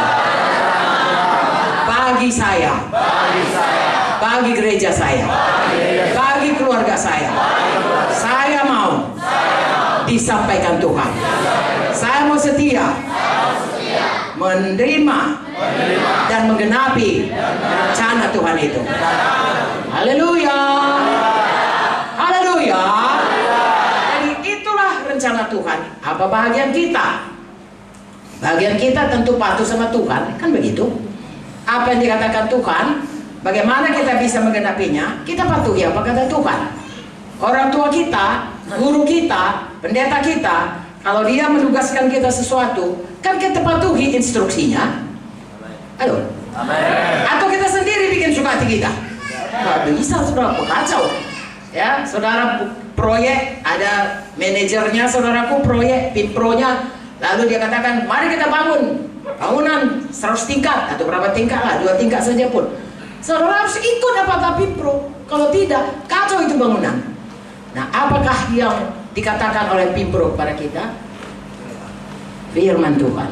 bagi saya, bagi gereja saya, bagi keluarga saya. Saya mau disampaikan Tuhan. Saya mau setia menerima dan menggenapi rencana Tuhan itu. Haleluya. Haleluya. Jadi itulah rencana Tuhan. Apa bagian kita? Bagian kita tentu patuh sama Tuhan, kan begitu? Apa yang dikatakan Tuhan, bagaimana kita bisa menggenapinya? Kita patuhi apa kata Tuhan. Orang tua kita, guru kita, pendeta kita, kalau dia menugaskan kita sesuatu, kan kita patuhi instruksinya. Halo? Amen. Atau kita sendiri bikin suka hati kita? Nggak bisa, saudara, kacau. Ya, saudara proyek, ada manajernya, saudaraku proyek, pinpronya, lalu dia katakan, mari kita bangun bangunan 100 tingkat atau berapa tingkat lah, 2 tingkat saja pun. Saudara harus ikut apa kata pinpro. Kalau tidak, kacau itu bangunan. Nah, apakah yang dikatakan oleh pinpro kepada kita? Firman Tuhan.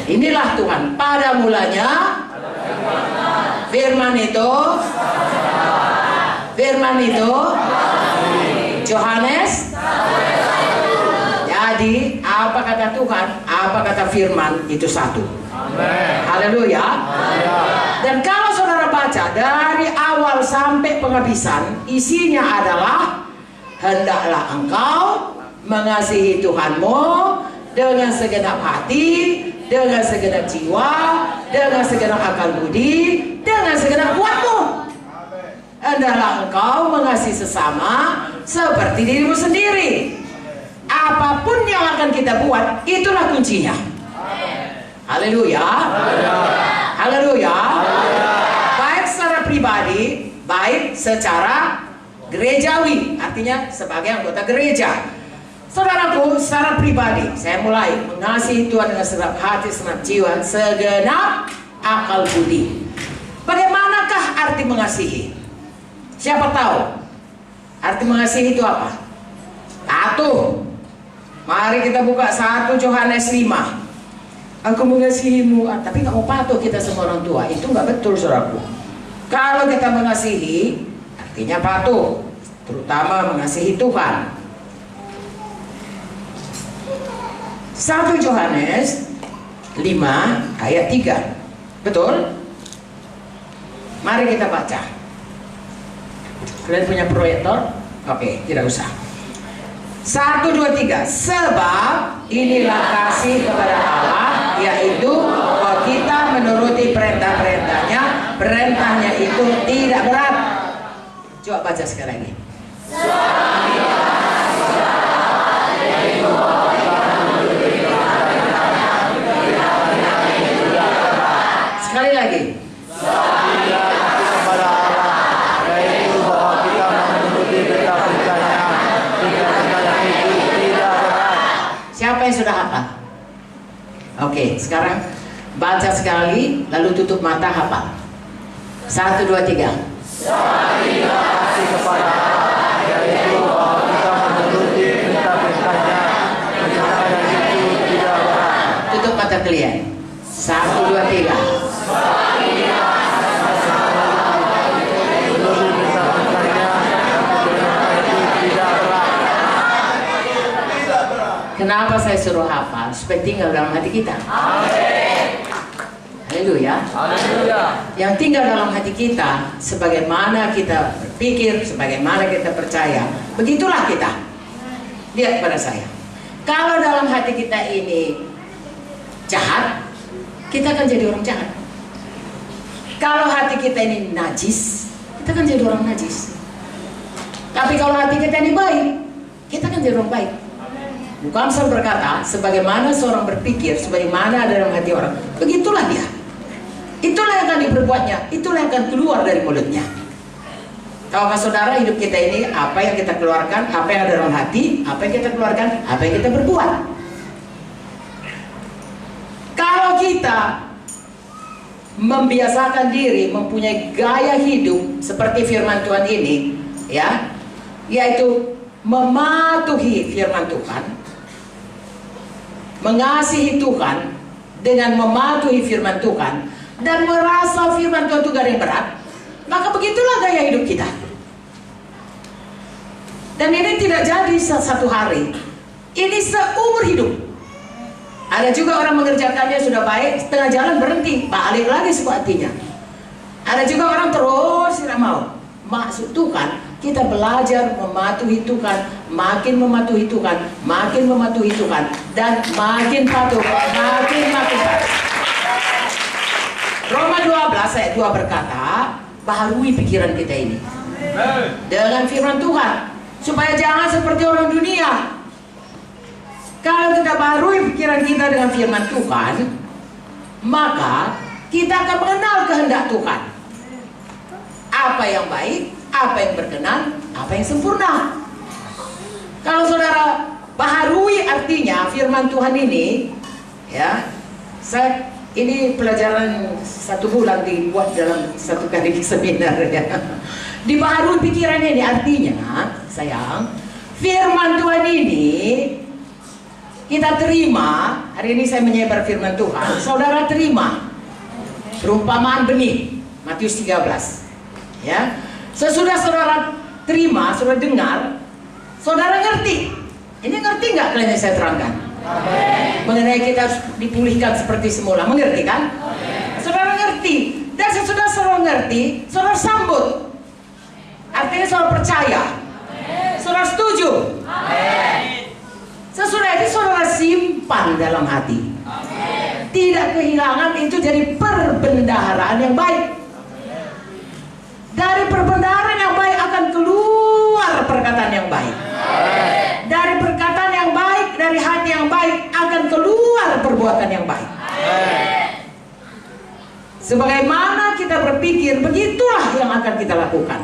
Inilah Tuhan. Pada mulanya firman itu Yohanes. Jadi apa kata Tuhan, apa kata firman itu satu. Haleluya. Dan kalau saudara baca dari awal sampai penghabisan, isinya adalah hendaklah engkau mengasihi Tuhanmu dengan segenap hati, dengan segenap jiwa, dengan segenap akal budi, dengan segenap kuatmu. Hendaklah engkau mengasihi sesama seperti dirimu sendiri. Apapun yang akan kita buat, itulah kuncinya. Haleluya. Haleluya. Baik secara pribadi, baik secara gerejawi, artinya sebagai anggota gereja. Saudaraku, secara pribadi, saya mulai mengasihi Tuhan dengan segenap hati, segenap jiwa, segenap akal budi. Bagaimanakah arti mengasihi? Siapa tahu? Arti mengasihi itu apa? Patuh. Mari kita buka 1 Yohanes 5. Aku mengasihimu, tapi nggak mau patuh kita sama orang tua. Itu nggak betul, saudaraku. Kalau kita mengasihi, artinya patuh, terutama mengasihi Tuhan. 1 Yohanes 5 ayat 3. Betul? Mari kita baca. Kalian punya proyektor? Oke, tidak usah. 1, 2, 3. Sebab inilah kasih kepada Allah, yaitu bahwa kita menuruti perintah-perintahnya. Perintahnya itu tidak berat. Coba baca sekali lagi. Sekali lagi. Siapa yang sudah hafal? Oke, sekarang baca sekali, lalu tutup mata hafal. 1, 2, 3. Tutup mata kalian. 1, 2, 3. Kenapa saya suruh hafal? Supaya tinggal dalam hati kita. Haleluya. Yang tinggal dalam hati kita, sebagaimana kita berpikir, sebagaimana kita percaya, begitulah kita. Lihat pada saya. Kalau dalam hati kita ini jahat, kita akan jadi orang jahat. Kalau hati kita ini najis, kita akan jadi orang najis. Tapi kalau hati kita ini baik, kita akan jadi orang baik. Bukan Amsal berkata, sebagaimana seorang berpikir, sebagaimana ada dalam hati orang, begitulah dia. Itulah yang akan diperbuatnya, itulah yang akan keluar dari mulutnya. Tahukah saudara, hidup kita ini, apa yang kita keluarkan, apa yang ada dalam hati, apa yang kita keluarkan, apa yang kita berbuat. Kalau kita membiasakan diri, mempunyai gaya hidup seperti firman Tuhan ini, ya, yaitu mematuhi firman Tuhan, mengasihi Tuhan dengan mematuhi firman Tuhan dan merasa firman Tuhan itu gak ada yang berat, maka begitulah gaya hidup kita. Dan ini tidak jadi satu hari, ini seumur hidup. Ada juga orang mengerjakannya sudah baik, setengah jalan berhenti, balik lagi suku hatinya. Ada juga orang terus tidak mau. Maksud Tuhan, kita belajar mematuhi Tuhan, makin mematuhi Tuhan, makin mematuhi Tuhan, dan makin patuh, makin patuh. Roma 12 ayat 2 berkata, baharui pikiran kita ini dengan firman Tuhan, supaya jangan seperti orang dunia. Kalau kita baharui pikiran kita dengan firman Tuhan, maka kita akan mengenal kehendak Tuhan. Apa yang baik, apa yang berkenan, apa yang sempurna. Kalau saudara baharui artinya firman Tuhan ini, ya, ini pelajaran 1 bulan dibuat dalam 1 kali seminar, ya. Dibaharui pikiran ini artinya, sayang, firman Tuhan ini kita terima. Hari ini saya menyebar firman Tuhan, saudara terima. Perumpamaan benih, Matius 13. Ya, sesudah saudara terima, saudara dengar, saudara ngerti. Ini ngerti nggak kalian yang saya terangkan? Amen. Mengenai kita dipulihkan seperti semula, mengerti kan? Amen. Saudara ngerti, dan sesudah saudara ngerti, saudara sambut. Artinya saudara percaya. Amen. Saudara setuju. Amen. Sesudah itu saudara simpan dalam hati. Amen. Tidak kehilangan, itu jadi perbendaharaan yang baik. Dari perbendaharaan yang baik akan keluar perkataan yang baik. Amen. Dari perkataan yang baik, dari hati yang baik akan keluar perbuatan yang baik. Amen. Sebagaimana kita berpikir, begitulah yang akan kita lakukan.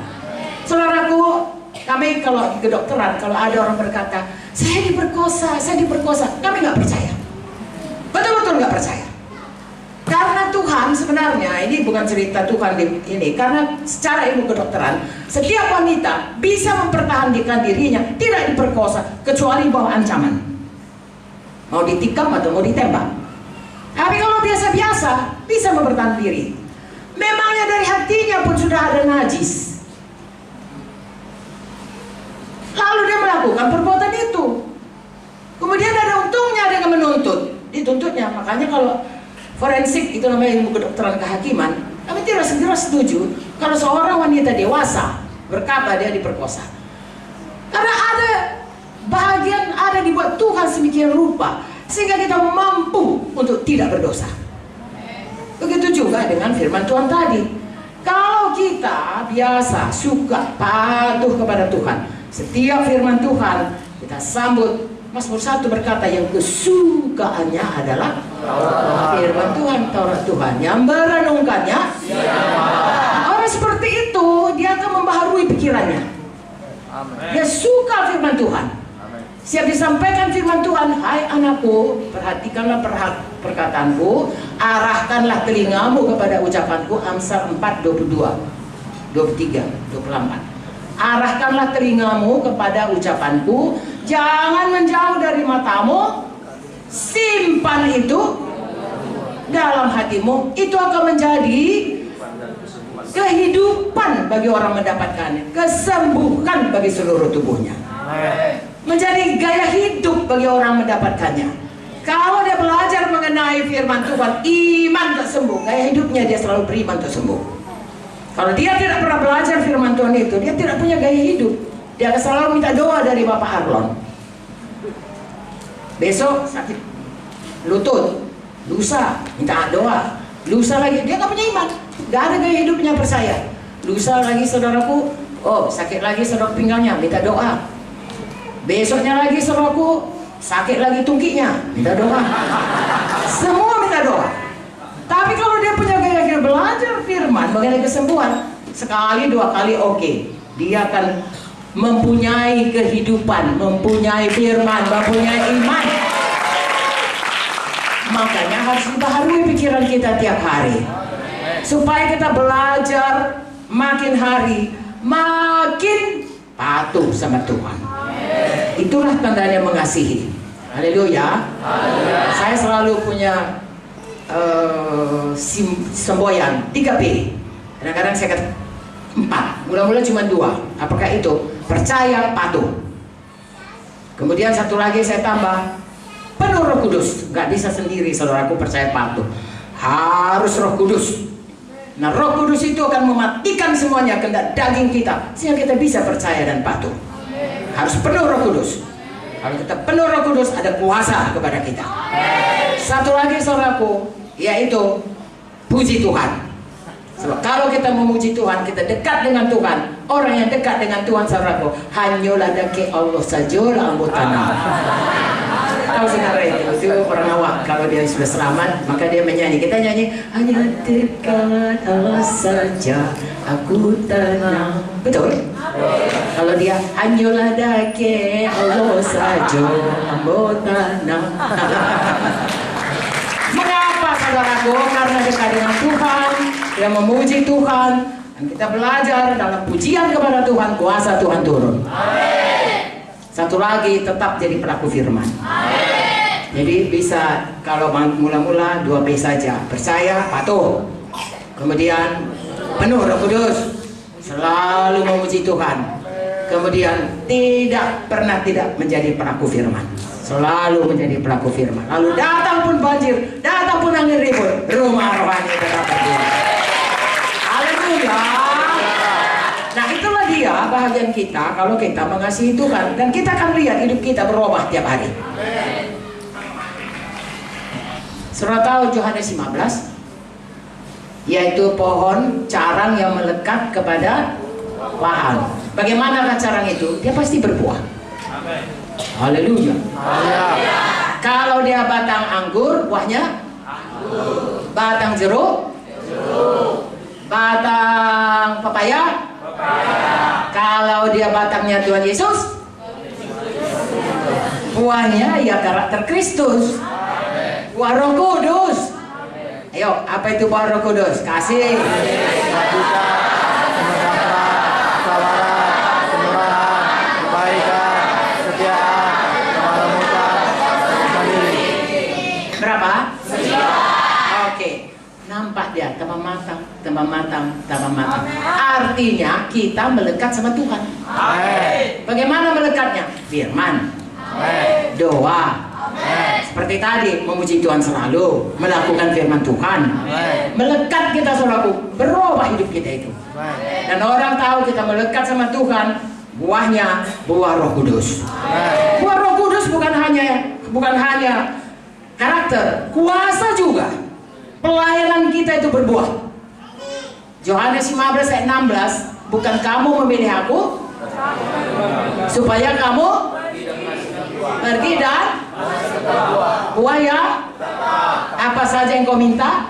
Saudaraku, kami kalau di kedokteran, kalau ada orang berkata, saya diperkosa, kami nggak percaya. Betul-betul nggak percaya. Karena Tuhan sebenarnya, ini bukan cerita Tuhan ini, karena secara ilmu kedokteran, setiap wanita bisa mempertahankan dirinya tidak diperkosa kecuali bawah ancaman, mau ditikam atau mau ditembak. Tapi kalau biasa-biasa bisa mempertahankan diri. Memangnya dari hatinya pun sudah ada najis, lalu dia melakukan perbuatan itu, kemudian ada untungnya dengan menuntut, dituntutnya. Makanya kalau forensik, itu namanya ilmu kedokteran kehakiman, kami tidak segera setuju kalau seorang wanita dewasa berkata dia diperkosa. Karena ada bagian, ada dibuat Tuhan sedemikian rupa sehingga kita mampu untuk tidak berdosa. Begitu juga dengan firman Tuhan tadi. Kalau kita biasa suka patuh kepada Tuhan, setiap firman Tuhan kita sambut. Mazmur 1 berkata yang kesukaannya adalah firman Tuhan, Taurat Tuhan, yang merenungkannya. Orang seperti itu dia akan membaharui pikirannya. Dia suka firman Tuhan. Siap disampaikan firman Tuhan, hai anakku, perhatikanlah perkataanku, arahkanlah telingamu kepada ucapanku. Amsal 4, 22, 23, 24. Arahkanlah telingamu kepada ucapanku, jangan menjauh dari matamu, simpan itu dalam hatimu. Itu akan menjadi kehidupan bagi orang mendapatkannya, kesembuhan bagi seluruh tubuhnya, menjadi gaya hidup bagi orang mendapatkannya. Kalau dia belajar mengenai firman Tuhan, iman untuk sembuh, gaya hidupnya dia selalu beriman untuk sembuh. Kalau dia tidak pernah belajar firman Tuhan itu, dia tidak punya gaya hidup. Dia akan selalu minta doa dari Bapak Harlon. Besok sakit lutut, lusa minta doa, lusa lagi dia nggak punya iman, nggak ada gaya hidupnya percaya. Lusa lagi saudaraku, oh sakit lagi saudara pinggangnya, minta doa. Besoknya lagi saudaraku sakit lagi tungkinya, minta doa. Semua minta doa. Tapi kalau dia punya gaya hidup belajar firman mengenai kesembuhan, sekali dua kali oke, dia akan mempunyai kehidupan, mempunyai firman, mempunyai iman. Makanya harus dibaharui pikiran kita tiap hari, supaya kita belajar makin hari makin patuh sama Tuhan. Itulah tandanya mengasihi. Haleluya. Saya selalu punya semboyan 3P. Kadang-kadang saya kata 4, mula-mula cuma 2. Apakah itu? Percaya, patuh. Kemudian satu lagi saya tambah, penuh Roh Kudus. Gak bisa sendiri saudaraku percaya patuh, harus Roh Kudus. Nah, Roh Kudus itu akan mematikan semuanya kehendak daging kita, sehingga kita bisa percaya dan patuh. Harus penuh Roh Kudus. Kalau kita penuh Roh Kudus, ada kuasa kepada kita. Satu lagi saudaraku, yaitu puji Tuhan. Sebab kalau kita memuji Tuhan, kita dekat dengan Tuhan. Orang yang dekat dengan Tuhan saudaraku, hanyalah dake Allah saja ambotana. Tahu saudara itu orang awak, kalau dia sudah selamat maka dia menyanyi. Kita nyanyi, hanya dekat Allah saja aku tenang. Betul? Kalau dia hanyalah dake Allah saja ambotana. Mengapa saudaraku? Karena dekat dengan Tuhan, dia memuji Tuhan, dan kita belajar dalam pujian kepada Tuhan, kuasa Tuhan turun. Satu lagi, tetap jadi pelaku firman. Jadi bisa, kalau mula-mula 2P saja, percaya, patuh, kemudian penuh Roh Kudus, selalu memuji Tuhan, kemudian tidak pernah tidak menjadi pelaku firman, selalu menjadi pelaku firman. Lalu datang pun banjir, datang pun angin ribut, rumah rohani tetap berdiri. Haleluya. Nah, itulah dia bahagian kita kalau kita mengasihi Tuhan, dan kita akan lihat hidup kita berubah tiap hari. Saudara tahu Yohanes 15, yaitu pohon carang yang melekat kepada lahan. Bagaimana carang itu? Dia pasti berbuah. Haleluya. Kalau dia batang anggur, buahnya anggur. Batang jeruk, batang pepaya. Kalau dia batangnya Tuhan Yesus, buahnya ya karakter Kristus. Buah Roh Kudus. Ayo, apa itu buah Roh Kudus? Kasih, berapa? Oke, nampak dia tambah matang, tambah matang, tambah matang. Artinya kita melekat sama Tuhan. Bagaimana melekatnya? Firman, doa. Seperti tadi, memuji Tuhan selalu, melakukan firman Tuhan. Melekat kita saudaraku, berubah hidup kita itu. Dan orang tahu kita melekat sama Tuhan, buahnya buah Roh Kudus. Buah Roh Kudus bukan hanya karakter, kuasa juga. Pelayanan kita itu berbuah. Yohanes 15 ayat 16, bukan kamu memilih aku supaya kamu pergi dan buah ya, apa saja yang kau minta.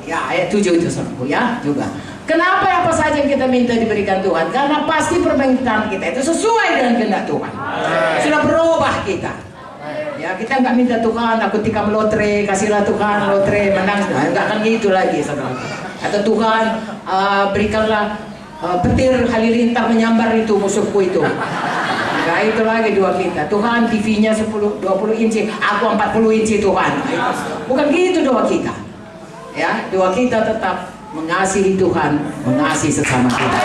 Ya, ayat 7 itu saudaraku ya juga. Kenapa apa saja yang kita minta diberikan Tuhan? Karena pasti permintaan kita itu sesuai dengan kehendak Tuhan. Sudah berubah kita. Ya, kita nggak minta Tuhan, aku tikam lotre, kasihlah Tuhan lotre, menang. Nah, nggak akan gitu lagi saudara. Atau Tuhan berikanlah petir halilintar menyambar itu musuhku itu. Nah, itu lagi doa kita. Tuhan TV-nya 20 inci, aku 40 inci Tuhan. Bukan gitu doa kita. Ya, doa kita tetap mengasihi Tuhan, mengasihi sesama kita.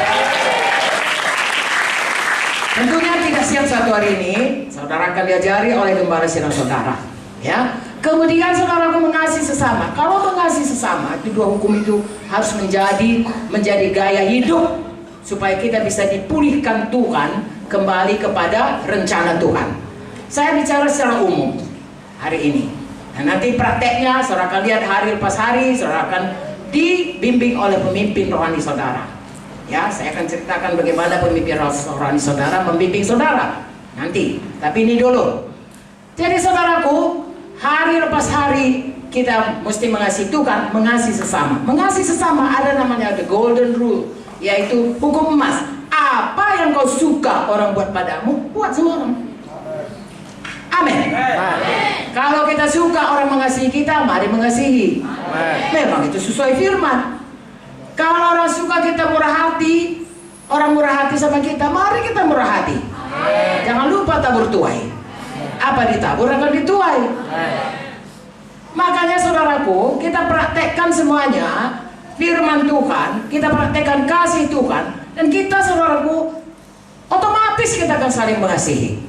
Tentunya tidak siap satu hari ini, saudara akan diajari oleh gembala sidang saudara. Ya, kemudian saudaraku mengasihi sesama. Kalau mengasihi sesama, itu dua hukum itu harus menjadi gaya hidup supaya kita bisa dipulihkan Tuhan kembali kepada rencana Tuhan. Saya bicara secara umum hari ini. Nah, nanti prakteknya saudara akan lihat hari lepas hari, saudara akan dibimbing oleh pemimpin rohani saudara. Ya, saya akan ceritakan bagaimana pemimpin rohani saudara membimbing saudara nanti. Tapi ini dulu. Jadi saudaraku, hari lepas hari kita mesti mengasihi Tuhan, mengasihi sesama. Mengasihi sesama ada namanya the golden rule, yaitu hukum emas. Apa yang kau suka orang buat padamu, buat semua orang. Amin. Kalau kita suka orang mengasihi kita, mari mengasihi. Memang itu sesuai firman. Kalau orang suka kita murah hati, orang murah hati sama kita, mari kita murah hati. Jangan lupa tabur tuai. apa ditabur akan dituai. Makanya saudaraku, kita praktekkan semuanya firman Tuhan, kita praktekkan kasih Tuhan, dan kita saudaraku otomatis kita akan saling mengasihi.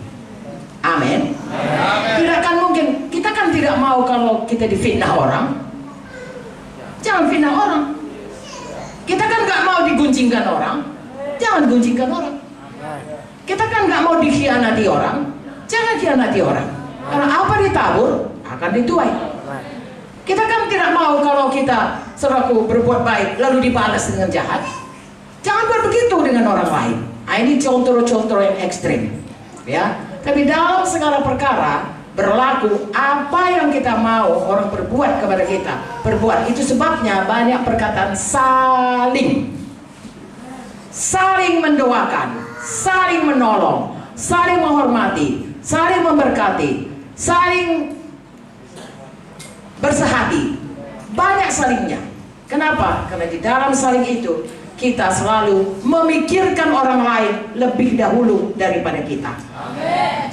Amin. Tidak akan mungkin, kita kan tidak mau kalau kita difitnah orang. Jangan fitnah orang. Kita kan nggak mau diguncingkan orang. Jangan guncingkan orang. Kita kan nggak mau dikhianati orang. Jangan khianati orang. Karena apa ditabur akan dituai. Kita kan tidak mau kalau kita saudaraku berbuat baik lalu dibalas dengan jahat. Jangan buat begitu dengan orang lain. Nah, ini contoh-contoh yang ekstrim, ya. Tapi dalam segala perkara berlaku apa yang kita mau orang berbuat kepada kita, berbuat. Itu sebabnya banyak perkataan saling mendoakan, saling menolong, saling menghormati, saling memberkati, saling bersehati. Banyak salingnya. Kenapa? Karena di dalam saling itu kita selalu memikirkan orang lain lebih dahulu daripada kita.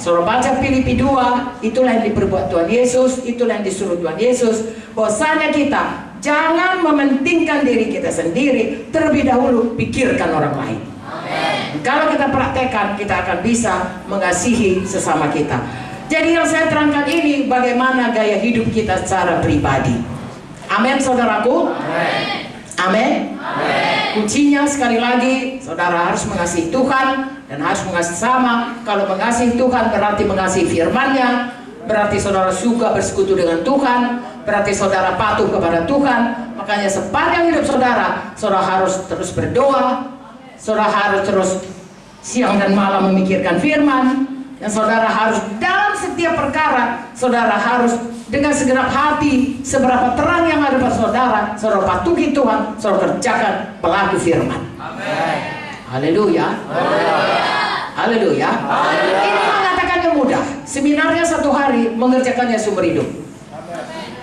Saudara baca Filipi 2, itulah yang diperbuat Tuhan Yesus, itulah yang disuruh Tuhan Yesus. Bahwasanya kita jangan mementingkan diri kita sendiri, terlebih dahulu pikirkan orang lain. Kalau kita praktekkan, kita akan bisa mengasihi sesama kita. Jadi yang saya terangkan ini bagaimana gaya hidup kita secara pribadi. Amin saudaraku. Amin. Kuncinya sekali lagi, saudara harus mengasihi Tuhan dan harus mengasihi sama. Kalau mengasihi Tuhan berarti mengasihi firman-Nya, berarti saudara suka bersekutu dengan Tuhan, berarti saudara patuh kepada Tuhan. Makanya sepanjang hidup saudara, saudara harus terus berdoa, saudara harus terus siang dan malam memikirkan firman, dan saudara harus dalam setiap perkara, saudara harus dengan segenap hati, seberapa terang yang ada pada saudara, saudara patuhi Tuhan, saudara kerjakan pelaku firman. Haleluya. Haleluya. Ini mengatakannya mudah. Seminarnya 1 hari, mengerjakannya seumur hidup.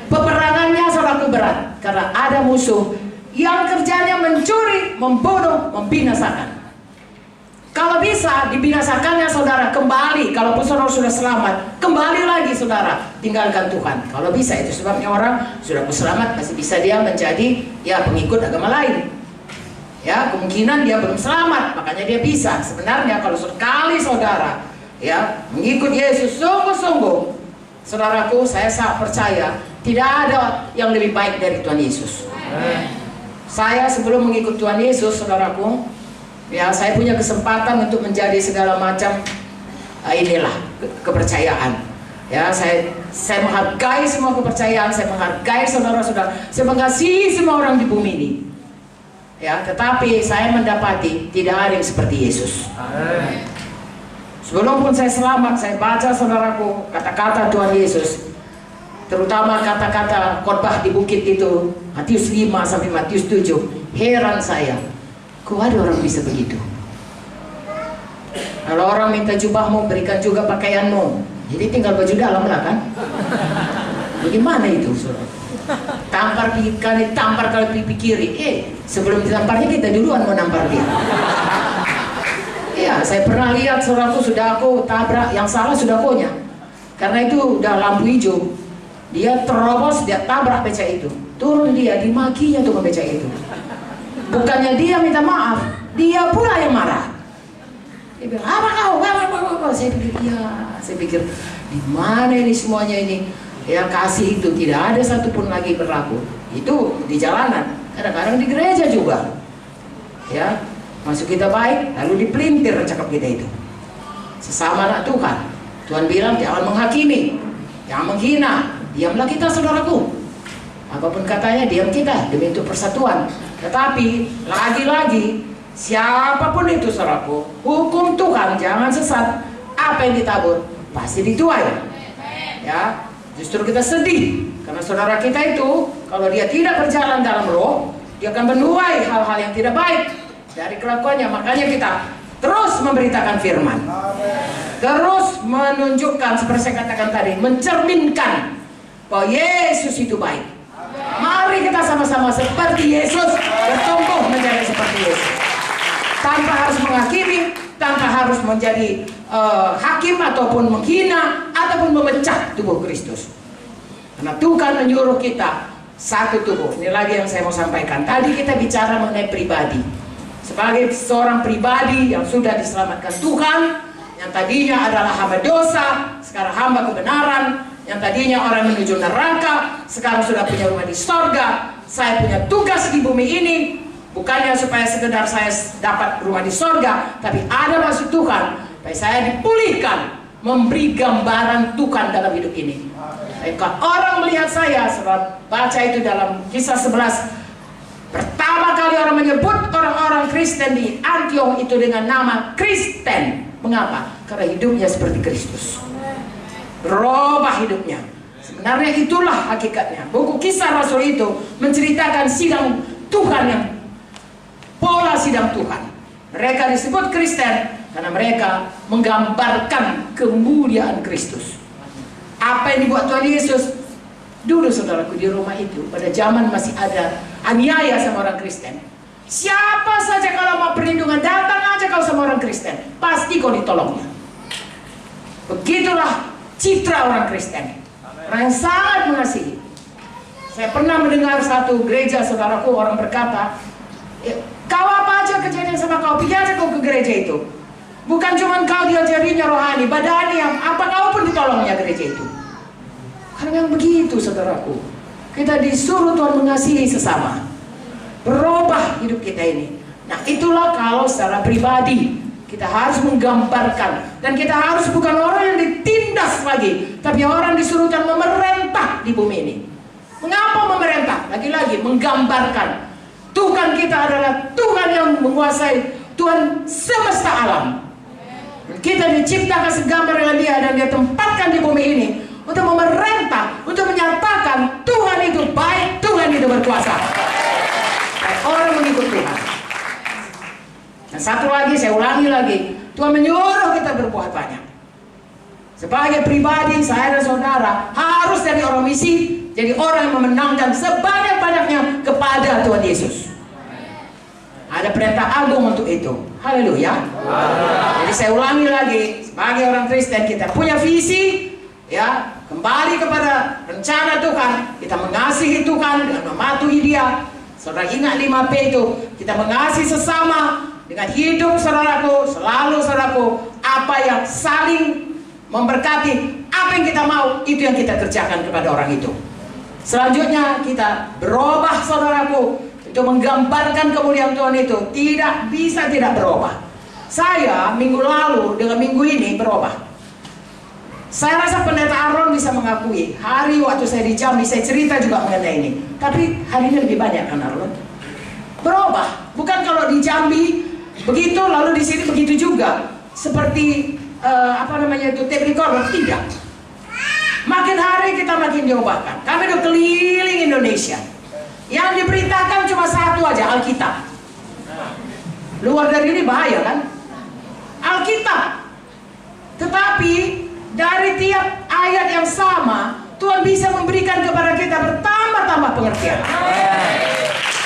Peperangannya saudaraku berat, karena ada musuh yang kerjanya mencuri, membunuh, membinasakan. Kalau bisa dibinasakannya saudara kembali, kalaupun saudara sudah selamat, kembali lagi saudara tinggalkan Tuhan. Kalau bisa, itu sebabnya orang sudah selamat masih bisa dia menjadi ya pengikut agama lain. Ya, kemungkinan dia belum selamat, makanya dia bisa. Sebenarnya kalau sekali saudara ya mengikut Yesus sungguh-sungguh, saudaraku, saya sangat percaya tidak ada yang lebih baik dari Tuhan Yesus. Saya sebelum mengikut Tuhan Yesus, saudaraku, ya saya punya kesempatan untuk menjadi segala macam inilah kepercayaan. Ya, saya menghargai semua kepercayaan, saya menghargai saudara-saudara, saya mengasihi semua orang di bumi ini. Ya, tetapi saya mendapati tidak ada yang seperti Yesus. Sebelum pun saya selamat, saya baca saudaraku kata-kata Tuhan Yesus, terutama kata-kata khotbah di bukit itu, Matius 5 sampai Matius 7. Heran saya, kok ada orang bisa begitu? Kalau orang minta jubahmu, berikan juga pakaianmu. Jadi tinggal baju dalam lah kan? Bagaimana itu saudara? Tampar pipi kanan, tampar pipi kiri. Sebelum ditamparnya kita duluan mau nampar dia. Iya, saya pernah lihat saudaraku, sudah aku tabrak, yang salah sudah konya. Karena itu udah lampu hijau. Dia terobos, dia tabrak beca itu. Turun dia, dimakinya tuh beca itu. Bukannya dia minta maaf, dia pula yang marah. Dia bilang, apa kau? Saya pikir, ya, saya pikir di mana ini semuanya ini? Ya, kasih itu tidak ada satupun lagi berlaku. Itu di jalanan, kadang-kadang di gereja juga. Ya, masuk kita baik, lalu dipelintir cakap kita itu. Sesama anak Tuhan. Tuhan bilang jangan menghakimi, jangan menghina. Diamlah kita saudaraku. Apapun katanya, diam kita demi untuk persatuan. Tetapi lagi-lagi siapapun itu saudaraku, hukum Tuhan jangan sesat. Apa yang ditabur pasti dituai. Ya. Justru kita sedih karena saudara kita itu kalau dia tidak berjalan dalam roh, dia akan menuai hal-hal yang tidak baik dari kelakuannya. Makanya kita terus memberitakan firman, terus menunjukkan seperti saya katakan tadi, mencerminkan bahwa Yesus itu baik. Mari kita sama-sama seperti Yesus, bertumbuh menjadi seperti Yesus, tanpa harus menghakimi, tanpa harus menjadi hakim ataupun menghina ataupun memecah tubuh Kristus. Karena Tuhan menyuruh kita satu tubuh. Ini lagi yang saya mau sampaikan. Tadi kita bicara mengenai pribadi. Sebagai seorang pribadi yang sudah diselamatkan Tuhan, yang tadinya adalah hamba dosa, sekarang hamba kebenaran, yang tadinya orang menuju neraka, sekarang sudah punya rumah di sorga. Saya punya tugas di bumi ini, bukannya supaya sekedar saya dapat rumah di sorga, tapi ada maksud Tuhan, supaya saya dipulihkan, memberi gambaran Tuhan dalam hidup ini. Kalau orang melihat saya, saudara baca itu dalam Kisah 11, pertama kali orang menyebut orang-orang Kristen di Antioch itu dengan nama Kristen. Mengapa? Karena hidupnya seperti Kristus. Berubah hidupnya. Sebenarnya itulah hakikatnya. Buku Kisah Rasul itu menceritakan sidang Tuhan, yang pola sidang Tuhan. Mereka disebut Kristen karena mereka menggambarkan kemuliaan Kristus. Apa yang dibuat Tuhan Yesus? Dulu saudaraku di rumah itu, pada zaman masih ada aniaya sama orang Kristen. Siapa saja kalau mau perlindungan, datang aja kau sama orang Kristen, pasti kau ditolongnya. Begitulah citra orang Kristen, orang yang sangat mengasihi. Saya pernah mendengar satu gereja, saudaraku, orang berkata, kau apa aja kejadian sama kau, pergi aja kau ke gereja itu. Bukan cuma kau diajarinya rohani, badani, apa kau pun ditolongnya gereja itu. Karena yang begitu, saudaraku, kita disuruh Tuhan mengasihi sesama, berubah hidup kita ini. Nah, itulah kalau secara pribadi kita harus menggambarkan, dan kita harus bukan orang yang ditindas lagi, tapi orang disuruh Tuhan memerintah di bumi ini. Mengapa memerintah? Lagi-lagi menggambarkan Tuhan kita adalah Tuhan yang menguasai, Tuhan semesta alam. Kita diciptakan segambar dengan Dia, dan Dia tempatkan di bumi ini untuk memerintah, untuk menyatakan Tuhan itu baik, Tuhan itu berkuasa. Dan orang mengikut Tuhan. Dan satu lagi, saya ulangi lagi, Tuhan menyuruh kita berbuat banyak. Sebagai pribadi, saya dan saudara harus jadi orang misi, jadi orang yang memenangkan sebanyak-banyaknya kepada Tuhan Yesus. Ada perintah agung untuk itu. Haleluya. Jadi saya ulangi lagi, sebagai orang Kristen kita punya visi, ya, kembali kepada rencana Tuhan. Kita mengasihi Tuhan dengan mematuhi Dia. Saudara ingat 5P itu, kita mengasihi sesama dengan hidup, saudaraku, selalu saudaraku, apa yang saling memberkati, apa yang kita mau, itu yang kita kerjakan kepada orang itu. Selanjutnya kita berubah, saudaraku, untuk menggambarkan kemuliaan Tuhan itu tidak bisa tidak berubah. Saya minggu lalu dengan minggu ini berubah. Saya rasa Pendeta Aaron bisa mengakui, hari waktu saya di Jambi, saya cerita juga mengenai ini. Tapi hari ini lebih banyak kan Aaron? Berubah. Bukan kalau di Jambi begitu, lalu di sini begitu juga. Seperti tape recorder, tidak. Makin hari kita makin diubahkan. Kami udah keliling Indonesia. Yang diberitakan cuma satu aja, Alkitab. Luar dari ini bahaya kan? Alkitab. Tetapi dari tiap ayat yang sama, Tuhan bisa memberikan kepada kita bertambah-tambah pengertian,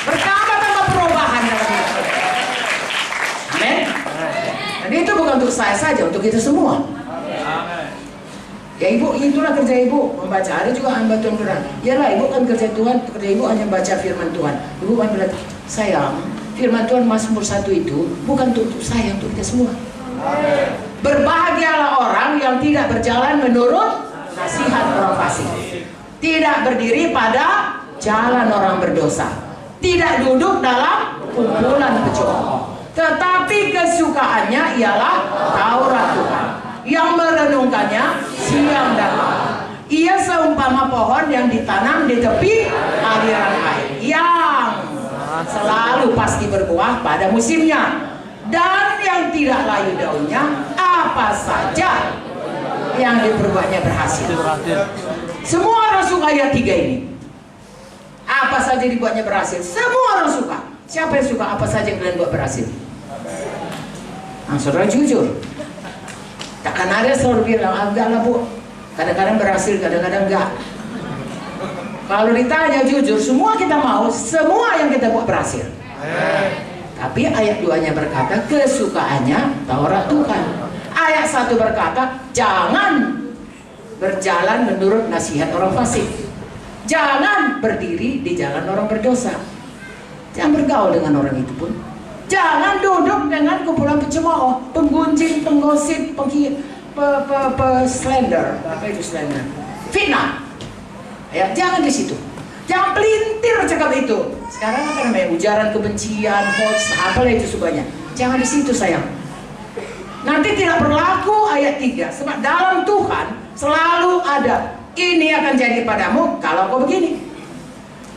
bertambah-tambah perubahan dalam hidup kita. Amin. Dan itu bukan untuk saya saja, untuk kita semua. Ya ibu, itulah kerja ibu, membaca. Ada juga hamba Tuhan bilang, yalah ibu kan kerja Tuhan, kerja ibu hanya baca firman Tuhan. Ibu kan bilang, sayang, firman Tuhan Mazmur 1 itu bukan untuk saya, untuk kita semua. Berbahagialah orang yang tidak berjalan menurut nasihat orang fasik, tidak berdiri pada jalan orang berdosa, tidak duduk dalam kumpulan pecongkok, tetapi kesukaannya ialah Taurat Tuhan, yang merenungkannya siang dan malam. Ia seumpama pohon yang ditanam di tepi aliran air, yang selalu pasti berbuah pada musimnya, dan yang tidak layu daunnya, apa saja yang diperbuatnya berhasil. Semua orang suka ayat 3 ini. Apa saja dibuatnya berhasil, semua orang suka. Siapa yang suka apa saja yang kalian buat berhasil? Nah, saudara jujur, takkan ada selalu bilang, enggak lah bu, kadang-kadang berhasil, kadang-kadang enggak. Kalau ditanya jujur, semua kita mau, semua yang kita buat berhasil. Tapi ayat 2-nya berkata kesukaannya Taurat Tuhan. Ayat 1 berkata jangan berjalan menurut nasihat orang fasik. Jangan berdiri di jalan orang berdosa. Jangan bergaul dengan orang itu pun. Jangan duduk dengan kumpulan pencemooh, penggunjing, penggosip, slender. Apa itu slender? Fitnah. Ya, jangan di situ. Jangan pelintir cakap itu. Sekarang apa namanya? Ujaran kebencian, hoax, apalah itu semuanya. Jangan di situ sayang. Nanti tidak berlaku ayat 3. Sebab dalam Tuhan selalu ada. Ini akan jadi padamu kalau kau begini.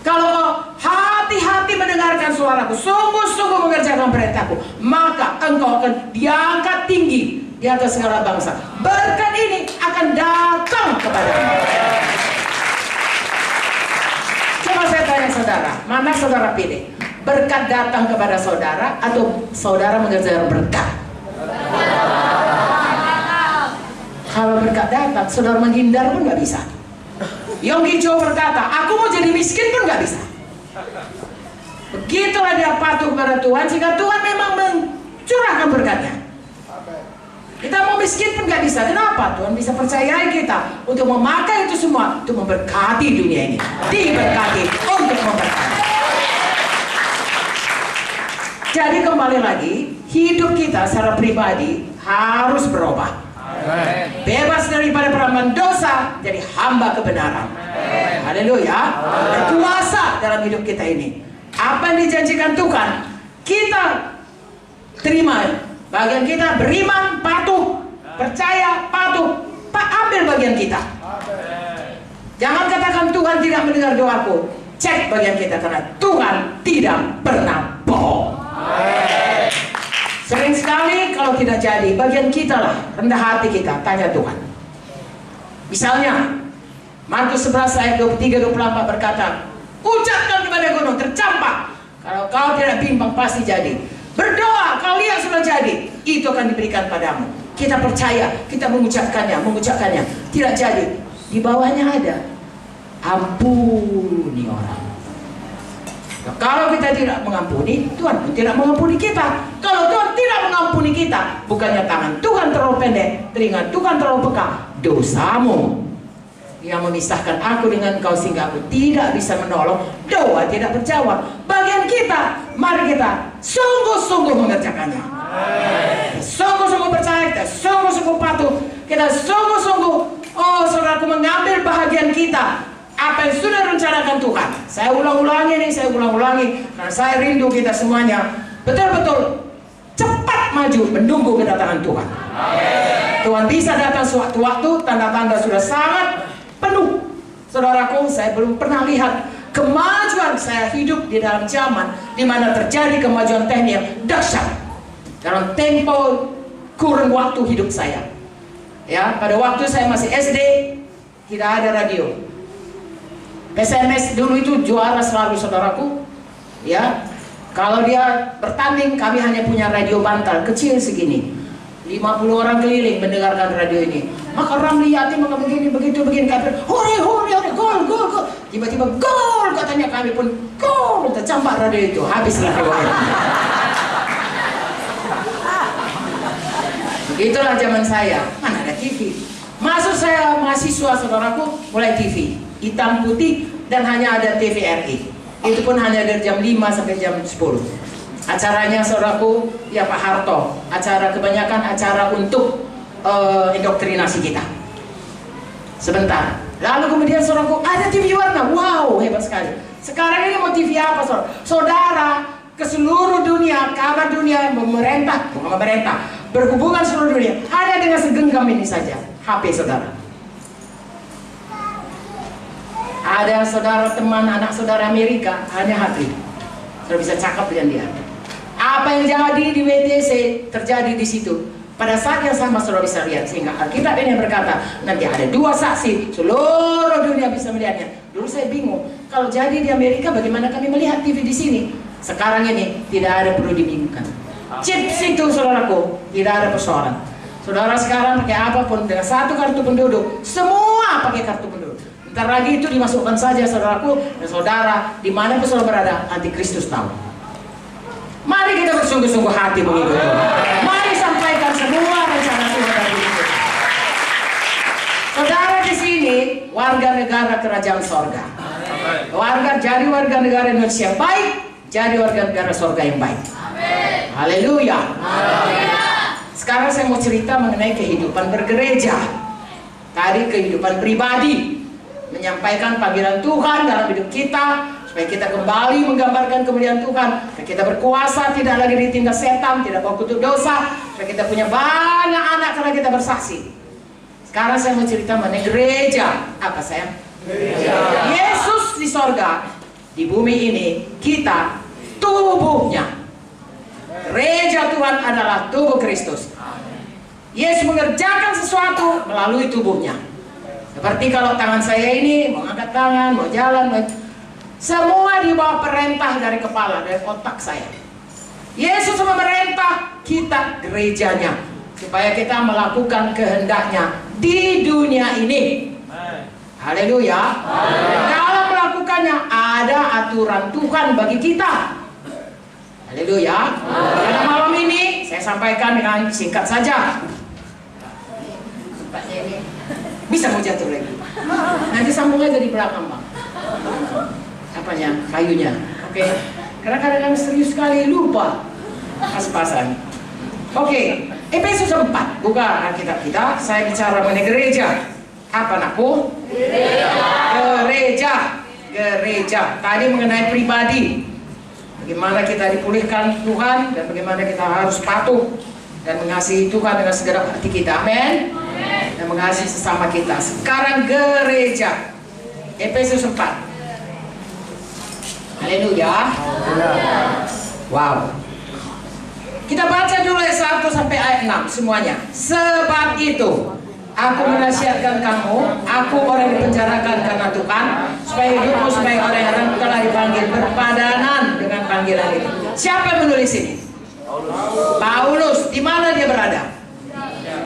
Kalau kau hati-hati mendengarkan suaraku, sungguh-sungguh mengerjakan perintahku, maka engkau akan diangkat tinggi di atas segala bangsa. Berkat ini akan datang kepadamu. Coba saya tanya saudara, mana saudara pilih? Berkat datang kepada saudara atau saudara mengerjakan berkat? Kalau berkat datang, saudara menghindar pun nggak bisa. Yonggi Cho berkata, aku mau jadi miskin pun nggak bisa. Begitulah dia patuh kepada Tuhan jika Tuhan memang mencurahkan berkatnya. Kita mau miskin pun nggak bisa. Kenapa? Tuhan bisa percayai kita untuk memakai itu semua untuk memberkati dunia ini. Diberkati untuk memberkati. Jadi kembali lagi, hidup kita secara pribadi harus berubah. Bebas daripada perbuatan dosa, jadi hamba kebenaran. Haleluya. Berkuasa dalam hidup kita ini. Apa yang dijanjikan Tuhan, kita terima. Bagian kita beriman, patuh, percaya, patuh. Ambil bagian kita. Jangan katakan Tuhan tidak mendengar doaku. Cek bagian kita, karena Tuhan tidak pernah bohong. Sering sekali kalau tidak jadi, bagian kita lah, rendah hati kita, tanya Tuhan. Misalnya Markus 11 ayat 23-24 berkata, ucapkan kepada gunung, tercampak, kalau kau tidak bimbang pasti jadi. Berdoa, kau lihat sudah jadi, itu akan diberikan padamu. Kita percaya, kita mengucapkannya, tidak jadi. Di bawahnya ada, ampuni orang. Nah, kalau kita tidak mengampuni, Tuhan pun tidak mengampuni kita. Kalau Tuhan tidak mengampuni kita, bukannya tangan Tuhan terlalu pendek, telinga Tuhan terlalu peka, dosamu yang memisahkan aku dengan kau sehingga aku tidak bisa menolong, doa tidak terjawab. Bagian kita, mari kita sungguh-sungguh mengerjakannya. Sungguh-sungguh percaya, kita sungguh-sungguh patuh, kita sungguh-sungguh, oh saudaraku, mengambil bahagian kita. Apa yang sudah rencanakan Tuhan. Saya ulang-ulangi karena saya rindu kita semuanya betul-betul cepat maju menunggu kedatangan Tuhan. Tuhan bisa datang suatu waktu, tanda-tanda sudah sangat penuh. Saudaraku, saya belum pernah lihat kemajuan. Saya hidup di dalam zaman di mana terjadi kemajuan teknik yang dahsyat dalam tempo kurun waktu hidup saya. Ya, pada waktu saya masih SD tidak ada radio. SMS dulu itu juara selalu saudaraku. Ya, kalau dia bertanding, kami hanya punya radio bantal kecil segini, 50 orang keliling mendengarkan radio ini. Maka Ramli Yatim maka begini begitu begini, kami hore gol. Tiba-tiba gol, katanya, kami pun gol, tercampak radio itu, habislah riwayat. Begitulah zaman saya, mana ada TV. Masuk saya mahasiswa saudaraku, mulai TV hitam putih dan hanya ada TVRI. Itu pun hanya dari jam 5 sampai jam 10. Acaranya saudaraku, ya Pak Harto. Kebanyakan acara untuk indoktrinasi kita. Sebentar. Lalu kemudian saudaraku, ada TV warna. Wow, hebat sekali. Sekarang ini mau TV apa saudara? Saudara ke seluruh dunia, kabar dunia, pemerintah, berhubungan seluruh dunia hanya dengan segenggam ini saja, HP saudara. Ada saudara teman anak saudara Amerika, hanya HP. Saudara bisa cakap dengan dia. Apa yang jadi di WTC terjadi di situ. Pada saat yang sama saudara bisa lihat. Sehingga Alkitab ini berkata, nanti ada 2 saksi, seluruh dunia bisa melihatnya. Dulu saya bingung, kalau jadi di Amerika bagaimana kami melihat TV di sini? Sekarang ini tidak ada perlu dibingungkan. Chips itu saudaraku, tidak ada persoalan. Saudara sekarang pakai apapun dengan 1 kartu penduduk, semua pakai kartu penduduk. Ntar lagi itu dimasukkan saja saudaraku dan saudara, dimanapun saudara berada, antikristus tahu. Mana Mari kita bersungguh-sungguh hati mengikut Tuhan. Mari sampaikan semua rencana Tuhan dalam hidup kita. Saudara di sini warga negara kerajaan sorga. Jadi warga negara Indonesia yang baik, jadi warga negara sorga yang baik. Haleluya. Sekarang saya mau cerita mengenai kehidupan bergereja. Tadi kehidupan pribadi, menyampaikan panggilan Tuhan dalam hidup kita, supaya kita kembali menggambarkan kemuliaan Tuhan, supaya kita berkuasa, tidak lagi ditindas setan, tidak bawa kutuk dosa, supaya kita punya banyak anak karena kita bersaksi. Sekarang saya mau cerita mengenai gereja. Apa sayang? Gereja. Yesus di sorga, di bumi ini kita tubuhnya. Gereja Tuhan adalah tubuh Kristus. Yesus mengerjakan sesuatu melalui tubuhnya. Seperti kalau tangan saya ini mau angkat tangan, mau jalan, semua di bawah perintah dari kepala, dari otak saya. Yesus memerintah kita gerejanya, supaya kita melakukan kehendaknya di dunia ini. Haleluya. Dalam melakukannya ada aturan Tuhan bagi kita. Haleluya. Pada malam ini saya sampaikan dengan singkat saja. Ini bisa mau jatuh lagi. Nanti sambung aja di belakang, Bang. Apanya? Kayunya. Oke. Karena kadang-kadang serius sekali lupa pas-pasan. Oke. Efesus 4. Buka Alkitab kita. Saya bicara mengenai gereja. Apa nakku? Gereja. Tadi mengenai pribadi. Bagaimana kita dipulihkan Tuhan dan bagaimana kita harus patuh dan mengasihi Tuhan dengan segenap hati kita. Amin. Dan mengasihi sesama kita. Sekarang gereja. Efesus 4. Haleluya. Wow. Kita baca dulu ayat 1 sampai ayat 6 semuanya. Sebab itu aku menasihatkan kamu, aku orang dipenjarakan karena Tuhan, supaya hidupmu sebagai orang yang telah dipanggil berpadanan dengan panggilan itu. Siapa yang menulis ini? Paulus. Di mana dia berada?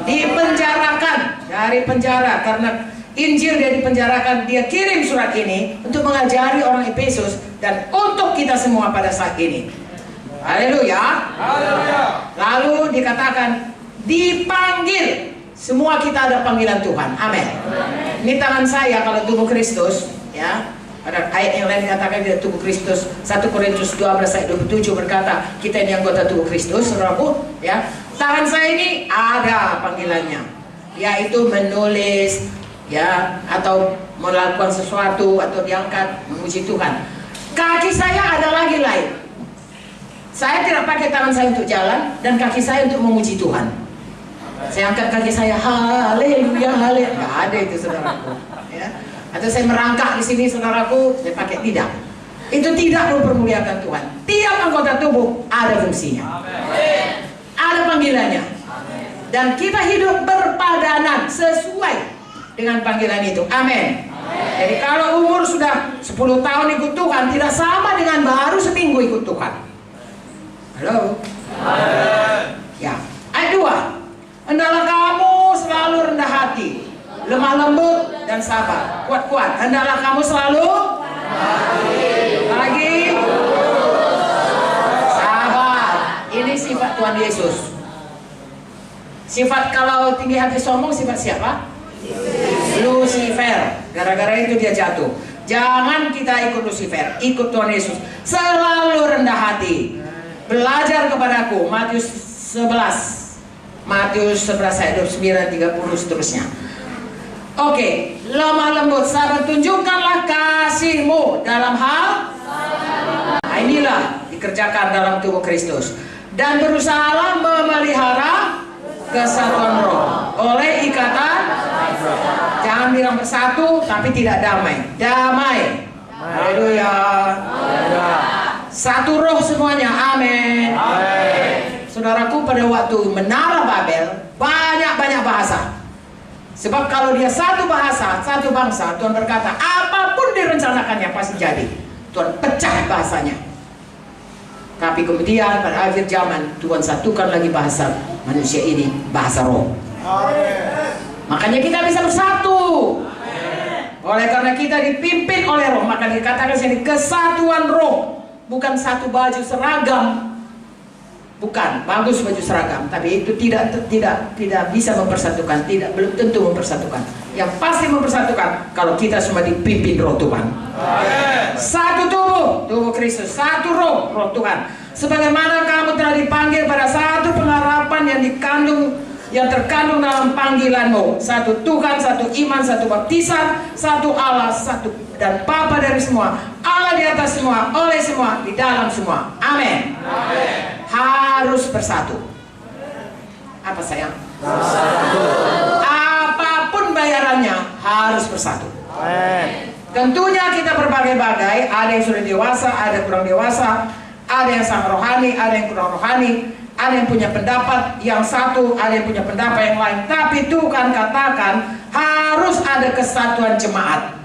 Dipenjarakan, dari penjara, karena Injil dia dipenjarakan. Dia kirim surat ini untuk mengajari orang Efesus dan untuk kita semua pada saat ini. Haleluya. Lalu dikatakan dipanggil. Semua kita ada panggilan Tuhan. Amin. Ini tangan saya kalau tubuh Kristus, ya. Pada ayat yang lain dikatakan dia tubuh Kristus. 1 Korintus 12 ayat 27 berkata, kita ini anggota tubuh Kristus, saudaraku, ya. Tangan saya ini ada panggilannya, yaitu menulis, ya, atau melakukan sesuatu, atau diangkat memuji Tuhan. Kaki saya ada lagi lain. Saya tidak pakai tangan saya untuk jalan dan kaki saya untuk memuji Tuhan. Saya angkat kaki saya, haleluya, haleluya. Nggak ada itu, saudaraku. Ya. Atau saya merangkak di sini, saudaraku, saya pakai tidak. Itu tidak mempermuliakan Tuhan. Tiap anggota tubuh ada fungsinya. Ada panggilannya. Dan kita hidup berpadanan sesuai dengan panggilan itu. Amin. Jadi kalau umur sudah 10 tahun ikut Tuhan, tidak sama dengan baru seminggu ikut Tuhan. Halo. Ya. Ayat 2. Hendaklah kamu selalu rendah hati, lemah lembut dan sabar. Kuat-kuat. Hendaklah kamu selalu lagi sabar. Ini sifat Tuhan Yesus. Sifat kalau tinggi hati sombong, sifat siapa? Lucifer. Gara-gara itu dia jatuh. Jangan kita ikut Lucifer, ikut Tuhan Yesus. Selalu rendah hati. Belajar kepadaku. Matius 11 ayat 29, 30 seterusnya. Oke, lemah lembut, sabar, tunjukkanlah kasihmu dalam hal. Nah, inilah dikerjakan dalam tubuh Kristus. Dan berusahalah memelihara kesatuan roh oleh ikatan. Jangan bilang bersatu tapi tidak damai. Damai. Haleluya. Satu roh semuanya. Amin. Saudaraku, pada waktu Menara Babel banyak bahasa. Sebab kalau dia satu bahasa, satu bangsa, Tuhan berkata apapun direncanakannya pasti jadi. Tuhan pecah bahasanya. Tapi kemudian pada akhir zaman Tuhan satukan lagi bahasa manusia ini, bahasa roh. Makanya kita bisa bersatu. Oleh karena kita dipimpin oleh roh, maka dikatakan sini kesatuan roh, bukan satu baju seragam. Bukan, bagus baju seragam, tapi itu tidak bisa mempersatukan, belum tentu mempersatukan. Yang pasti mempersatukan kalau kita semua dipimpin Roh Tuhan. Satu tubuh Kristus, satu roh Tuhan. Sebagaimana kamu telah dipanggil pada satu pengharapan yang terkandung dalam panggilanmu. Satu Tuhan, satu iman, satu baptisan, satu Allah, satu dan Bapa dari semua. Allah di atas semua, oleh semua, di dalam semua. Amin. Harus bersatu. Apa sayang? Bersatu. Apapun bayarannya harus bersatu. Tentunya kita berbagai-bagai. Ada yang sudah dewasa, ada kurang dewasa, ada yang sangat rohani, ada yang kurang rohani, ada yang punya pendapat yang satu, ada yang punya pendapat yang lain. Tapi Tuhan katakan harus ada kesatuan jemaat.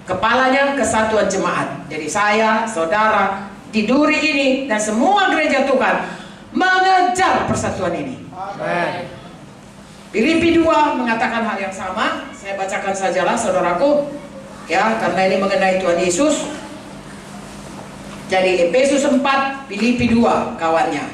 Kepalanya kesatuan jemaat. Jadi saya, saudara, di Duri ini dan semua gereja Tuhan mengejar persatuan ini. Amen. Filipi 2 mengatakan hal yang sama. Saya bacakan sajalah saudaraku, ya, karena ini mengenai Tuhan Yesus. Jadi Efesus 4, Filipi 2 kawannya.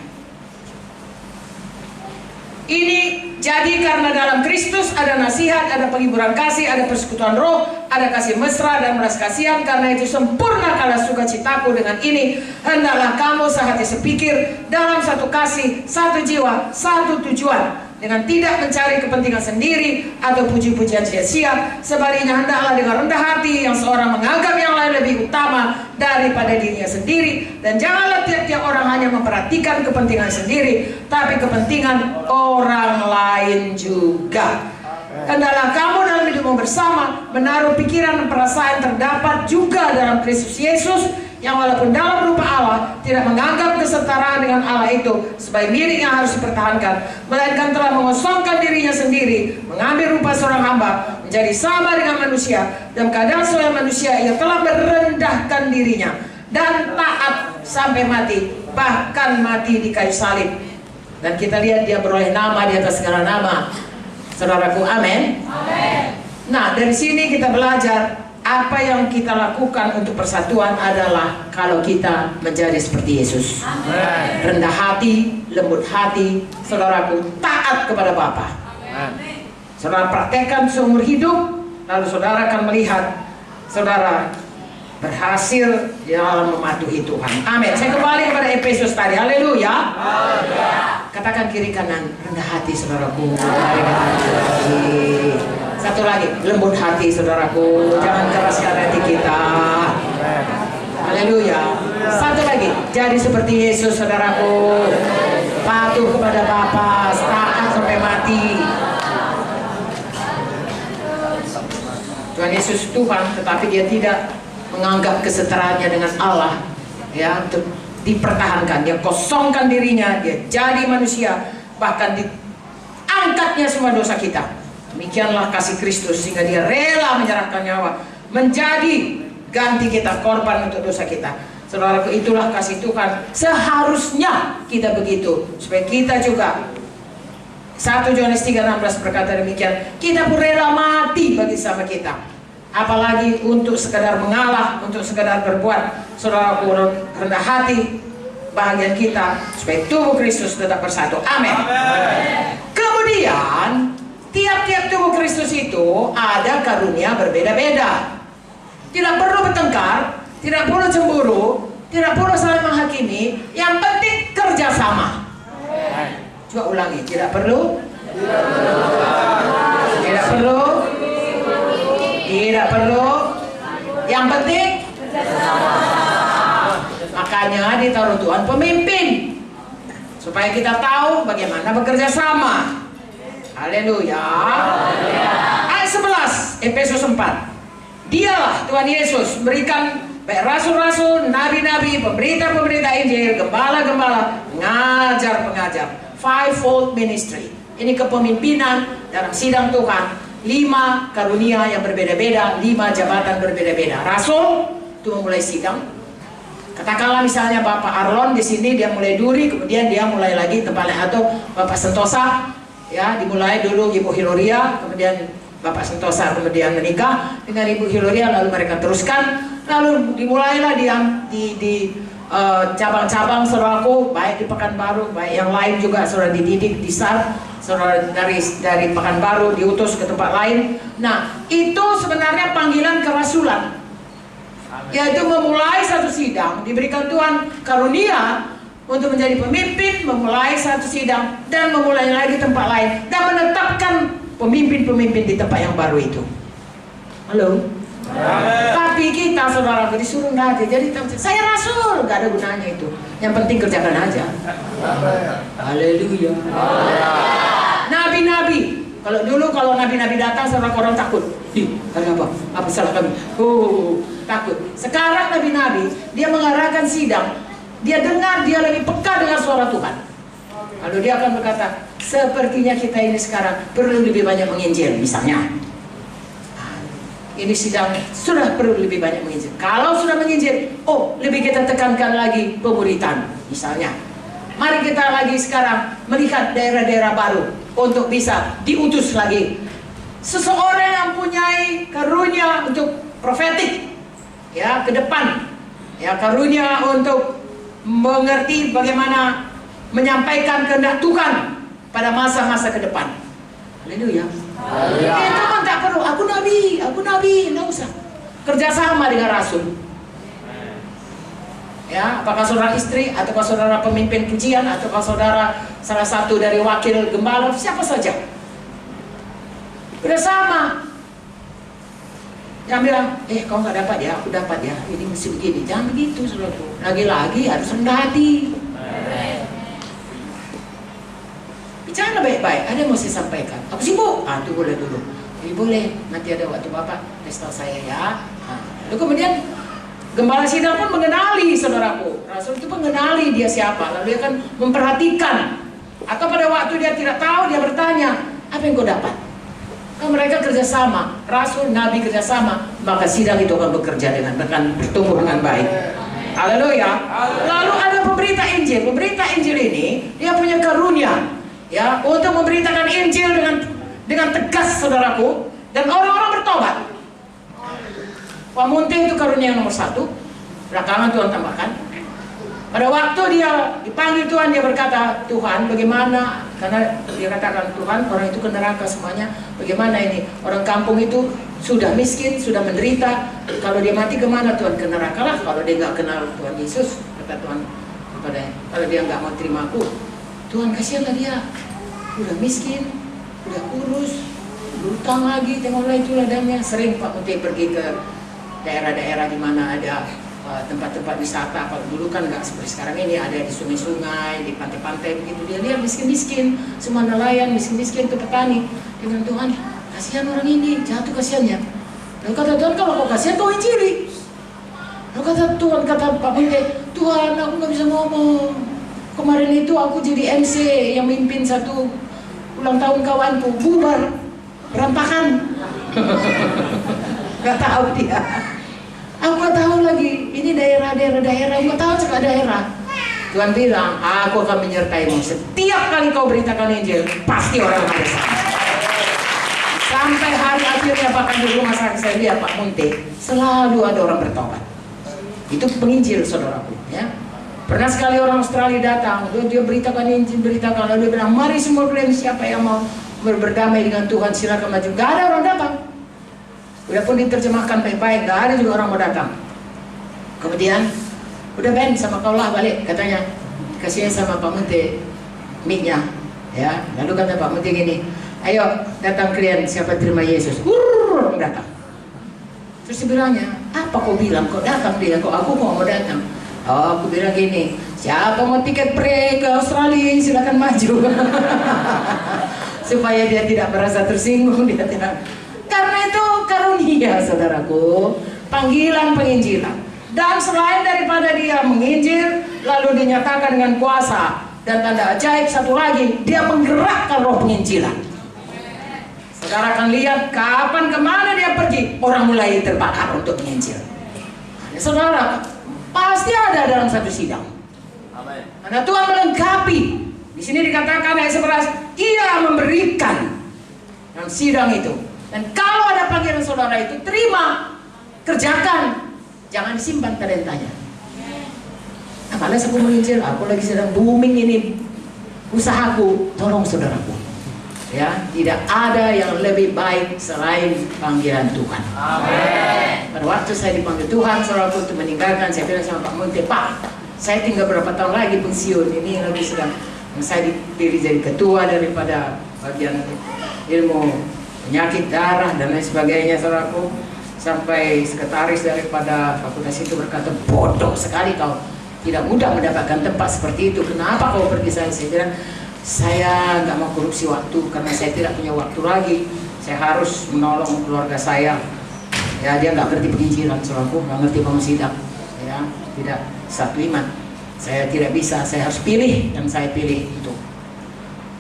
Ini jadi karena dalam Kristus ada nasihat, ada penghiburan kasih, ada persekutuan roh, ada kasih mesra dan belas kasihan. Karena itu sempurnakanlah sukacitaku dengan ini. Hendaklah kamu sehati sepikir dalam satu kasih, satu jiwa, satu tujuan. Dengan tidak mencari kepentingan sendiri atau puji-pujian sia-sia. Sebaliknya hendaklah dengan rendah hati yang seorang menganggap yang lain lebih utama daripada dirinya sendiri. Dan janganlah tiap-tiap orang hanya memperhatikan kepentingan sendiri, tapi kepentingan orang lain juga. Hendaklah kamu dalam hidupmu bersama menaruh pikiran dan perasaan terdapat juga dalam Kristus Yesus, yang walaupun dalam rupa Allah tidak menganggap kesetaraan dengan Allah itu sebagai milik yang harus dipertahankan, melainkan telah mengosongkan dirinya sendiri, mengambil rupa seorang hamba, menjadi sama dengan manusia. Dalam keadaan sebagai manusia, ia telah merendahkan dirinya dan taat sampai mati, bahkan mati di kayu salib. Dan kita lihat dia beroleh nama di atas segala nama. Saudaraku, amin. Nah, dari sini kita belajar apa yang kita lakukan untuk persatuan adalah kalau kita menjadi seperti Yesus. Amen. Rendah hati, lembut hati, saudaraku, taat kepada Bapa. Amen. Saudara praktekkan seumur hidup, lalu saudara akan melihat saudara berhasil dalam mematuhi Tuhan. Amin. Saya kembali kepada Efesus tadi. Haleluya. Katakan kiri kanan, rendah hati saudaraku. Satu lagi, lembut hati saudaraku, jangan keraskan hati kita. Haleluya. Satu lagi, jadi seperti Yesus saudaraku, patuh kepada Bapa, taat sampai mati. Tuhan Yesus Tuhan, tetapi dia tidak menganggap kesetaraannya dengan Allah, ya, untuk dipertahankan. Dia kosongkan dirinya, dia jadi manusia, bahkan diangkatnya semua dosa kita. Demikianlah kasih Kristus, sehingga dia rela menyerahkan nyawa menjadi ganti kita, korban untuk dosa kita. Saudaraku, itulah kasih Tuhan. Seharusnya kita begitu, supaya kita juga. 1 Yohanes 3:16 berkata demikian, kita pun rela mati bagi sama kita, apalagi untuk sekadar mengalah, untuk sekadar berbuat. Saudaraku, rendah hati bahagian kita, supaya tubuh Kristus tetap bersatu. Amin. Kemudian tiap-tiap tubuh Kristus itu ada karunia berbeda-beda. Tidak perlu bertengkar, tidak perlu cemburu, tidak perlu saling menghakimi. Yang penting kerjasama. Coba ulangi, tidak perlu, tidak perlu, tidak perlu. Yang penting kerjasama. Makanya ditaruh Tuhan pemimpin, supaya kita tahu bagaimana bekerja sama. Haleluya. Ayat 11 Efesus 4. Dialah Tuhan Yesus berikan baik rasul-rasul, nabi-nabi, pemberita-pemberita Injil, gembala-gembala, pengajar-pengajar. Fivefold ministry. Ini kepemimpinan dalam sidang Tuhan. 5 karunia yang berbeda-beda, 5 jabatan berbeda-beda. Rasul itu memulai sidang. Katakanlah misalnya Bapak Arlon di sini, dia mulai Duri, kemudian dia mulai lagi tempatnya, atau Bapak Sentosa, ya, dimulai dulu Ibu Hiloria, kemudian Bapak Sentosa kemudian menikah dengan Ibu Hiloria, lalu mereka teruskan, lalu dimulailah cabang-cabang saudaraku, baik di Pekanbaru, baik yang lain juga saudara dididik di SAR, saudara dari Pekanbaru diutus ke tempat lain. Nah, itu sebenarnya panggilan kerasulan, yaitu memulai satu sidang, diberikan Tuhan karunia untuk menjadi pemimpin, memulai satu sidang dan memulai lagi tempat lain dan menetapkan pemimpin-pemimpin di tempat yang baru itu. Halo? Tapi kita saudara disuruh nanti jadi saya rasul, gak ada gunanya itu. Yang penting kerjakan aja. Haleluya. Nabi-nabi, kalau nabi-nabi datang saudara orang takut. Ada apa? Apa salah kami? Takut. Sekarang nabi-nabi dia mengarahkan sidang, dia dengar, dia lebih peka dengan suara Tuhan. Lalu dia akan berkata, sepertinya kita ini sekarang perlu lebih banyak menginjil misalnya. Ini sidang sudah perlu lebih banyak menginjil. Kalau sudah menginjil, lebih kita tekankan lagi pemuritan misalnya. Mari kita lagi sekarang melihat daerah-daerah baru untuk bisa diutus lagi seseorang yang punyai karunia untuk profetik, ya, ke depan, ya, karunia untuk mengerti bagaimana menyampaikan kehendak Tuhan pada masa-masa ke depan. Haleluya. Itu kan tak perlu, aku nabi, enggak usah. Kerjasama dengan rasul. Ya, apakah saudara istri, ataukah saudara pemimpin pujian, ataukah saudara salah satu dari wakil gembala, siapa saja. Udah sama. Yang bilang, kau nggak dapat ya, aku dapat ya. Ini mesti begini, jangan begitu saudara. Lagi-lagi harus rendah hati. Bicara baik-baik, ada yang mau saya sampaikan. Aku sibuk, itu boleh dulu. Ini boleh, nanti ada waktu Bapak kasih tahu saya ya. Lalu kemudian gembala sidang pun mengenali saudaraku. Rasul itu mengenali dia siapa. Lalu dia akan memperhatikan. Atau pada waktu dia tidak tahu, dia bertanya, apa yang kau dapat? Kalau mereka kerjasama, Rasul, Nabi kerjasama, maka sidang itu akan bekerja akan bertumbuh dengan baik. Haleluya. Lalu ada pemberita Injil. Pemberita Injil ini dia punya karunia, ya, untuk memberitakan Injil dengan tegas saudaraku, dan orang-orang bertobat. Pamunte itu karunia yang nomor 1. Belakangan Tuhan tambahkan. Pada waktu dia dipanggil Tuhan, dia berkata, Tuhan bagaimana? Karena dia katakan, Tuhan orang itu ke neraka semuanya. Bagaimana ini? Orang kampung itu sudah miskin, sudah menderita. Kalau dia mati kemana Tuhan? Ke neraka lah. Kalau dia nggak kenal Tuhan Yesus, kata Tuhan kepadanya. Kalau dia nggak mau terima aku, Tuhan kasihanlah dia. Udah miskin, udah kurus, berutang lagi, tengoklah itu ladangnya. Sering Pak Munte pergi ke daerah-daerah di mana ada tempat-tempat wisata. Kalau dulu kan nggak seperti sekarang ini, ada di sungai-sungai, di pantai-pantai begitu. Dia lihat miskin-miskin, semua nelayan miskin-miskin, itu petani. Dia bilang, Tuhan kasihan orang ini, jatuh kasihannya. Lalu kata Tuhan, kalau kau kasihan kau injili. Lalu kata Tuhan, kata Pak Munte, Tuhan aku nggak bisa ngomong. Kemarin itu aku jadi MC yang mimpin satu ulang tahun kawanku, bubar, berantakan. Gak tahu dia. Aku gak tahu lagi. Ini daerah, aku gak tahu cakap daerah. Tuhan bilang, aku akan menyertaimu. Setiap kali kau beritakan Injil, pasti orang ada sana. Sampai hari akhirnya bahkan di rumah sakit saya lihat Pak Munte, selalu ada orang bertobat. Itu penginjil saudaraku, ya. Pernah sekali orang Australia datang, dia beritakan Injil, lalu dia bilang, mari semua kalian, siapa yang mau berdamai dengan Tuhan silakan maju. Gak ada orang datang. Udah pun diterjemahkan baik-baik, gak ada juga orang mau datang. Kemudian, udah Ben sama kaulah balik, katanya, kasihnya sama Pak Munte mic-nya, ya. Lalu kata Pak Munte gini, ayo datang kalian, siapa terima Yesus? Orang datang. Terus dia bilangnya, apa kau bilang? Kau datang dia, kok aku mau datang? Oh, aku bilang gini, siapa mau tiket pre ke Australia silakan maju. Supaya dia tidak merasa tersinggung, dia tidak. Karena itu karunia saudaraku, panggilan penginjilan. Dan selain daripada dia menginjil lalu dinyatakan dengan kuasa dan tanda ajaib, satu lagi dia menggerakkan roh penginjilan. Saudara akan lihat kapan kemana dia pergi, orang mulai terbakar untuk menginjil. Saudara, pasti ada dalam satu sidang. Amen. Karena Tuhan melengkapi. Di sini dikatakan ayat 11, Ia memberikan dalam sidang itu. Dan kalau ada panggilan saudara itu, terima, kerjakan, jangan disimpan talentanya. malas aku menginjil, aku lagi sedang booming ini usahaku. Tolong saudaraku, ya, tidak ada yang lebih baik selain panggilan Tuhan. Amin. Pada waktu saya dipanggil Tuhan, saudaraku, untuk meninggalkan, saya bilang sama Pak Munte, Pak, saya tinggal berapa tahun lagi pensiun, ini lagi sedang saya dipilih jadi ketua daripada bagian ilmu penyakit darah dan lain sebagainya, saudaraku, sampai sekretaris daripada fakultas itu berkata, bodoh sekali kau, tidak mudah mendapatkan tempat seperti itu, kenapa kau pergi? Saya bilang, saya nggak mau korupsi waktu karena saya tidak punya waktu lagi, saya harus menolong keluarga saya, ya, dia nggak ngerti penginjilan, saudaraku, nggak ngerti bangun sidang, ya, tidak satu iman. Saya tidak bisa, saya harus pilih, dan saya pilih untuk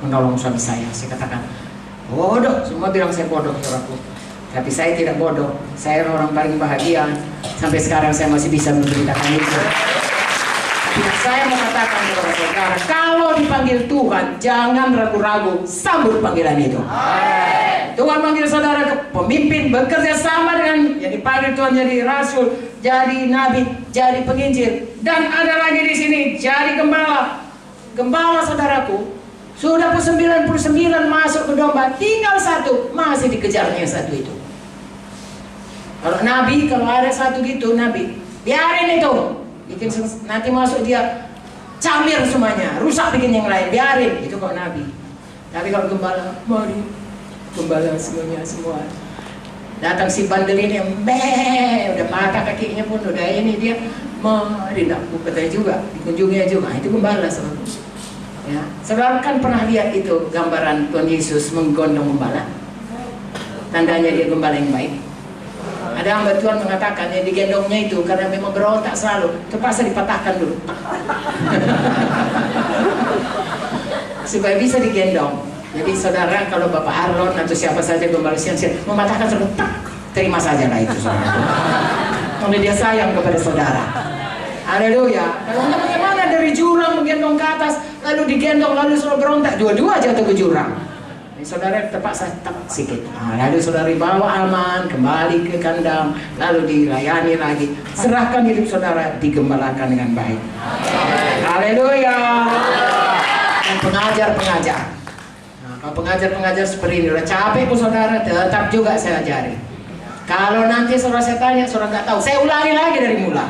menolong suami saya. Saya katakan, bodoh, semua bilang saya bodoh, saudaraku. Tapi saya tidak bodoh, saya orang paling bahagia. Sampai sekarang saya masih bisa memberitakan itu. Tapi saya mau katakan kepada saudara, kalau dipanggil Tuhan, jangan ragu-ragu, sambut panggilan itu. Tuhan manggil saudara ke pemimpin, bekerja sama dengan yang dipanggil Tuhan, jadi rasul, jadi nabi, jadi penginjil, dan ada lagi di sini jadi gembala. Gembala, saudaraku, sudah 99 masuk ke domba, tinggal satu, masih dikejarnya satu itu. Kalau nabi, kalau ada satu gitu nabi, biarin itu, bikin nanti masuk dia camir semuanya, rusak bikin yang lain, biarin itu kalau nabi. Tapi kalau gembala, mari gembala semuanya semua. Datang si bandel ini, udah patah kakinya pun, udah ini dia, mari nak katanya juga, dikunjungi juga, itu gembala, saudara. Ya, saudara kan pernah lihat itu gambaran Tuhan Yesus menggondong gembala, tandanya dia gembala yang baik. Ada hamba Tuhan mengatakan yang digendongnya itu karena memang berontak selalu, terpaksa dipatahkan dulu supaya bisa digendong. Jadi saudara, kalau Bapak Arlon atau siapa saja gembala siang mematahkan saudara, terima saja lah itu, saudara. Karena dia sayang kepada saudara. Haleluya. Kalau enggak, bagaimana dari jurang menggendong ke atas, lalu digendong, lalu saudara berontak, dua-dua jatuh ke jurang. Jadi saudara terpaksa tak sikit. Lalu saudara bawa aman kembali ke kandang, lalu dilayani lagi. Serahkan hidup saudara, digembalakan dengan baik. Haleluya. Dan pengajar-pengajar. Kalau pengajar-pengajar seperti ini udah capek pun saudara, tetap juga saya ajari. Kalau nanti saudara saya tanya, saudara nggak tahu, saya ulangi lagi dari mula.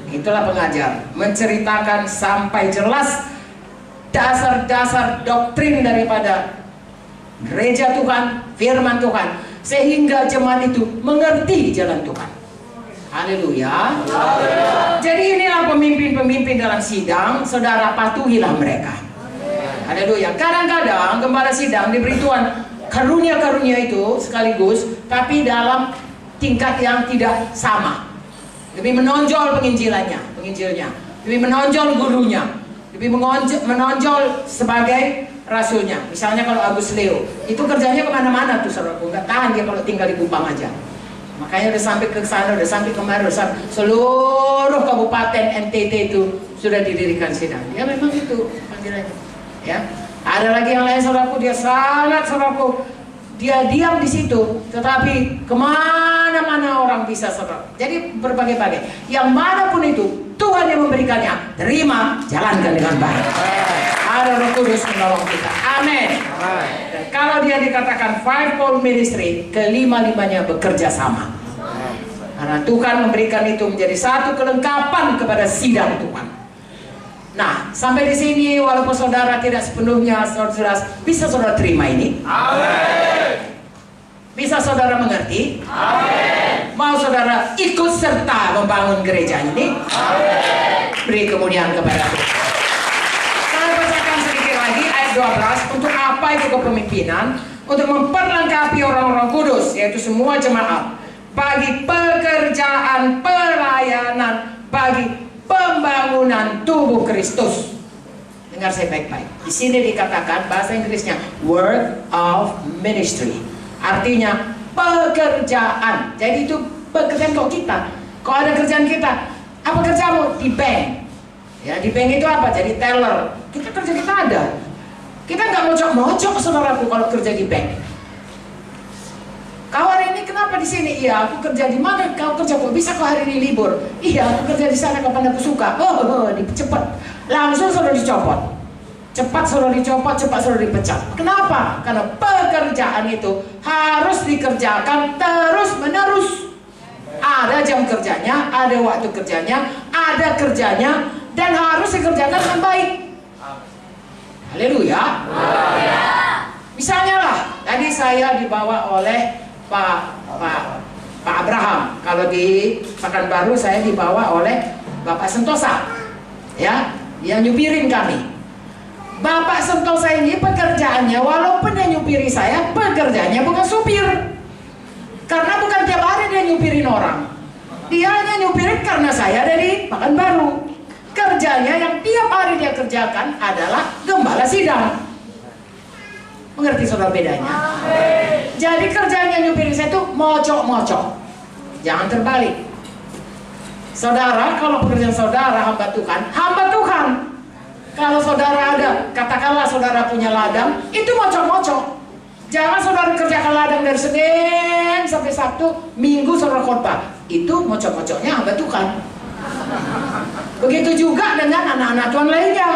Itulah pengajar, menceritakan sampai jelas dasar-dasar doktrin daripada gereja Tuhan, firman Tuhan, sehingga jemaat itu mengerti jalan Tuhan. Haleluya. Jadi inilah pemimpin-pemimpin dalam sidang, saudara patuhilah mereka. Haleluya. Kadang-kadang gembala sidang diberi Tuhan karunia-karunia itu sekaligus, tapi dalam tingkat yang tidak sama. Lebih menonjol penginjilnya, lebih menonjol gurunya, lebih menonjol sebagai rasulnya. Misalnya kalau Agus Leo, itu kerjanya kemana-mana tuh, saudaraku, nggak tahan dia kalau tinggal di Kupang aja. Makanya udah sampai ke sana, udah sampai kemarin, udah sampai seluruh kabupaten NTT itu sudah didirikan sidang. Ya memang itu panggilannya. Ya, ada lagi yang lain, saudaraku, dia sangat, saudaraku, dia diam di situ, tetapi kemana-mana orang bisa, saudara. Jadi berbagai-bagai, yang manapun itu Tuhan yang memberikannya, terima, jalankan dengan baik. Ada Roh Kudus menolong kita. Amin. Dan kalau dia dikatakan fivefold ministry, kelima-limanya bekerja sama. Karena Tuhan memberikan itu menjadi satu kelengkapan kepada sidang Tuhan. Nah, sampai di sini walaupun saudara tidak sepenuhnya saudara bisa saudara terima ini. Amin. Bisa saudara mengerti? Amin. Mau saudara ikut serta membangun gereja ini? Amin. Beri kemuliaan kepada Tuhan. Saya bacakan sedikit lagi ayat 12. Untuk apa itu kepemimpinan? Untuk memperlengkapi orang-orang kudus, yaitu semua jemaat, bagi pekerjaan pelayanan, bagi pembangunan tubuh Kristus. Dengar saya baik-baik. Di sini dikatakan bahasa Inggrisnya work of ministry. Artinya pekerjaan. Jadi itu pekerjaan kok kita. Kalau ada kerjaan kita, apa kerjamu? Di bank. Ya, di bank itu apa? Jadi teller. Kita kerja kita ada. Kita nggak mojok-mojok, saudaraku, kalau kerja di bank. Kawan ini kenapa di sini? Iya, aku kerja di mana? Kau kerja, kok bisa kau hari ini libur? Iya, aku kerja di sana kapan aku suka. Cepat. Langsung sudah dicopot. Cepat sudah dicopot, cepat sudah dipecat. Kenapa? Karena pekerjaan itu harus dikerjakan terus-menerus. Ada jam kerjanya, ada waktu kerjanya, ada kerjanya, dan harus dikerjakan dengan baik. Haleluya. Misalnya lah, tadi saya dibawa oleh Pak Abraham. Kalau di Pekanbaru saya dibawa oleh Bapak Sentosa, ya, yang nyupirin kami. Bapak Sentosa ini pekerjaannya, walaupun dia nyupiri saya, pekerjaannya bukan supir. Karena bukan tiap hari dia nyupirin orang. Dia hanya nyupirin karena saya dari Pekanbaru. Kerjanya yang tiap hari dia kerjakan adalah gembala sidang. Mengerti saudara bedanya? Jadi kerjanya nyupirin saya itu mocok-mocok. Jangan terbalik. Saudara, kalau pekerjaan saudara hamba Tuhan. Kalau saudara ada, katakanlah saudara punya ladang, itu mocok-mocok. Jangan saudara kerjakan ladang dari Senin sampai Sabtu, Minggu saudara khotbah. Itu mocok-mocoknya hamba Tuhan. Begitu juga dengan anak-anak Tuhan lainnya.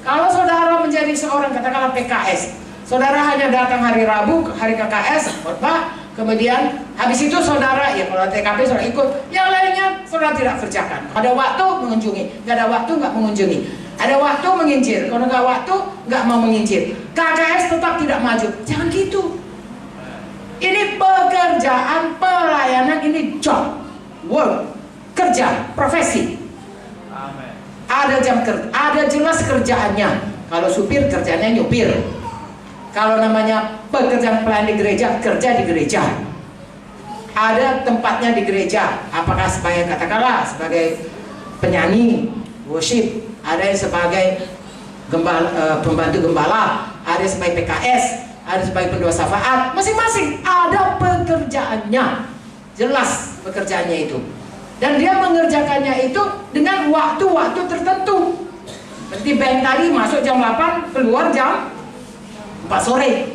Kalau saudara menjadi seorang, katakanlah PKS, saudara hanya datang hari Rabu, hari KKS, khotbah, kemudian habis itu saudara, ya kalau TKP saudara ikut, yang lainnya saudara tidak kerjakan. Ada waktu mengunjungi, nggak ada waktu nggak mengunjungi. Ada waktu mengincir, kalau nggak waktu nggak mau mengincir. KKS tetap tidak maju. Jangan gitu. Ini pekerjaan, pelayanan, ini job, work, kerja, profesi. Ada jam kerja, ada jelas kerjaannya. Kalau supir kerjanya nyupir. Kalau namanya pekerjaan pelayan di gereja, kerja di gereja. Ada tempatnya di gereja. Apakah sebagai, katakanlah sebagai penyanyi, worship, ada yang sebagai pembantu gembala, ada yang sebagai PKS, ada sebagai pendua syafaat. Masing-masing ada pekerjaannya. Jelas pekerjaannya itu. Dan dia mengerjakannya itu dengan waktu-waktu tertentu. Seperti band tadi masuk jam 8, keluar jam 4 sore.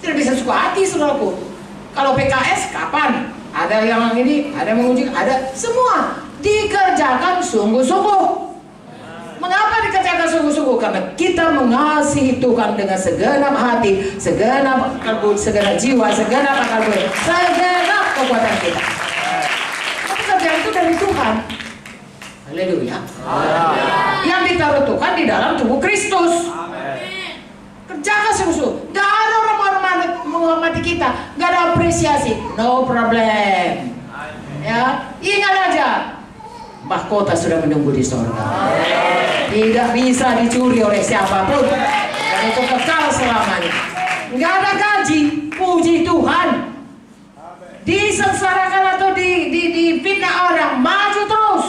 Tidak bisa suka hati saudaraku. Kalau PKS kapan? Ada yang ini, ada yang menguji, ada semua dikerjakan sungguh-sungguh. Mengapa dikerjakan sungguh-sungguh? Karena kita mengasihi Tuhan dengan segenap hati, segenap kalbu, segenap jiwa, segenap akal budi, segenap kekuatan kita. Pekerjaan itu dari Tuhan. Haleluya. Yang ditaruh Tuhan di dalam tubuh Kristus. Kerjakan sungguh-sungguh. Gak ada orang menghormati kita, gak ada apresiasi, no problem. Ya, ingat aja, mahkota sudah menunggu di sorga. Tidak bisa dicuri oleh siapapun, dan itu kekal selamanya. Gak ada gaji, puji Tuhan. Disengsarakan atau difitnah orang, maju terus.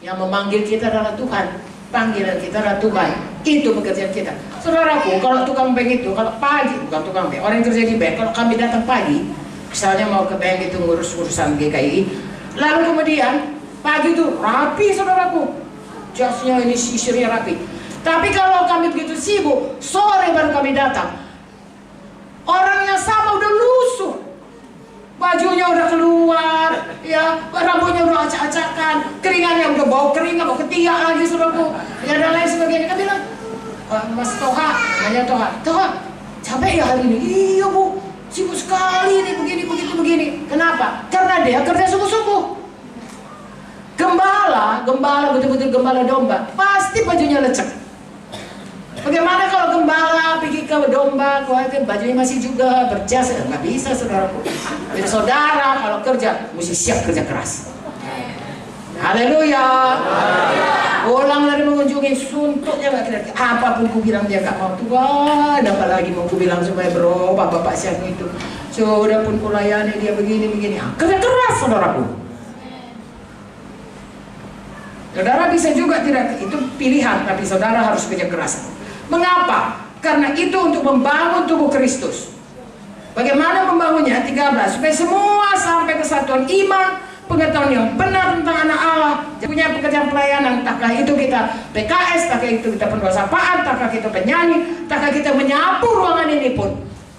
Yang memanggil kita adalah Tuhan. Panggilan kita adalah Tuhan. Itu pekerjaan kita. Saudaraku, kalau tukang bank itu, kalau pagi, bukan tukang bank, orang yang kerja di bank, kalau kami datang pagi, misalnya mau ke bank itu ngurus urusan GKI, lalu kemudian pagi itu rapi saudaraku, jasnya ini isinya rapi. Tapi kalau kami begitu sibuk, sore baru kami datang, orang yang sama udah lusuh, bajunya udah keluar, ya, rambutnya udah acak-acakan, keringannya udah bau kering, bau ketiak lagi saudaraku, ya dan lain sebagainya. Kami bilang, Mas Toha, nanya Toha, capek ya hari ini? Iya Bu, sibuk sekali nih, begini. Kenapa? Karena dia kerja sungguh-sungguh. Gembala betul-betul gembala domba, pasti bajunya lecek. Bagaimana kalau gembala pergi ke domba, bajunya masih juga berjas? Nggak bisa saudaraku. Jadi saudara kalau kerja, mesti siap kerja keras. Haleluya. Pulang dari mengunjungi, suntuknya nggak kira-kira. Apapun ku bilang dia nggak mau. Tuhan, apalagi mau ku bilang supaya bro, bapak siang itu. Sudah pun kulayani dia begini. Kerja keras saudaraku. Saudara bisa juga tidak, itu pilihan, tapi saudara harus kerja keras. Mengapa? Karena itu untuk membangun tubuh Kristus. Bagaimana membangunnya? 13. Supaya semua sampai kesatuan iman, pengetahuan yang benar tentang anak Allah, punya pekerjaan pelayanan, entahkah itu kita PKS, entahkah itu kita pendua sapaan, entahkah kita penyanyi, entahkah kita menyapu ruangan ini pun.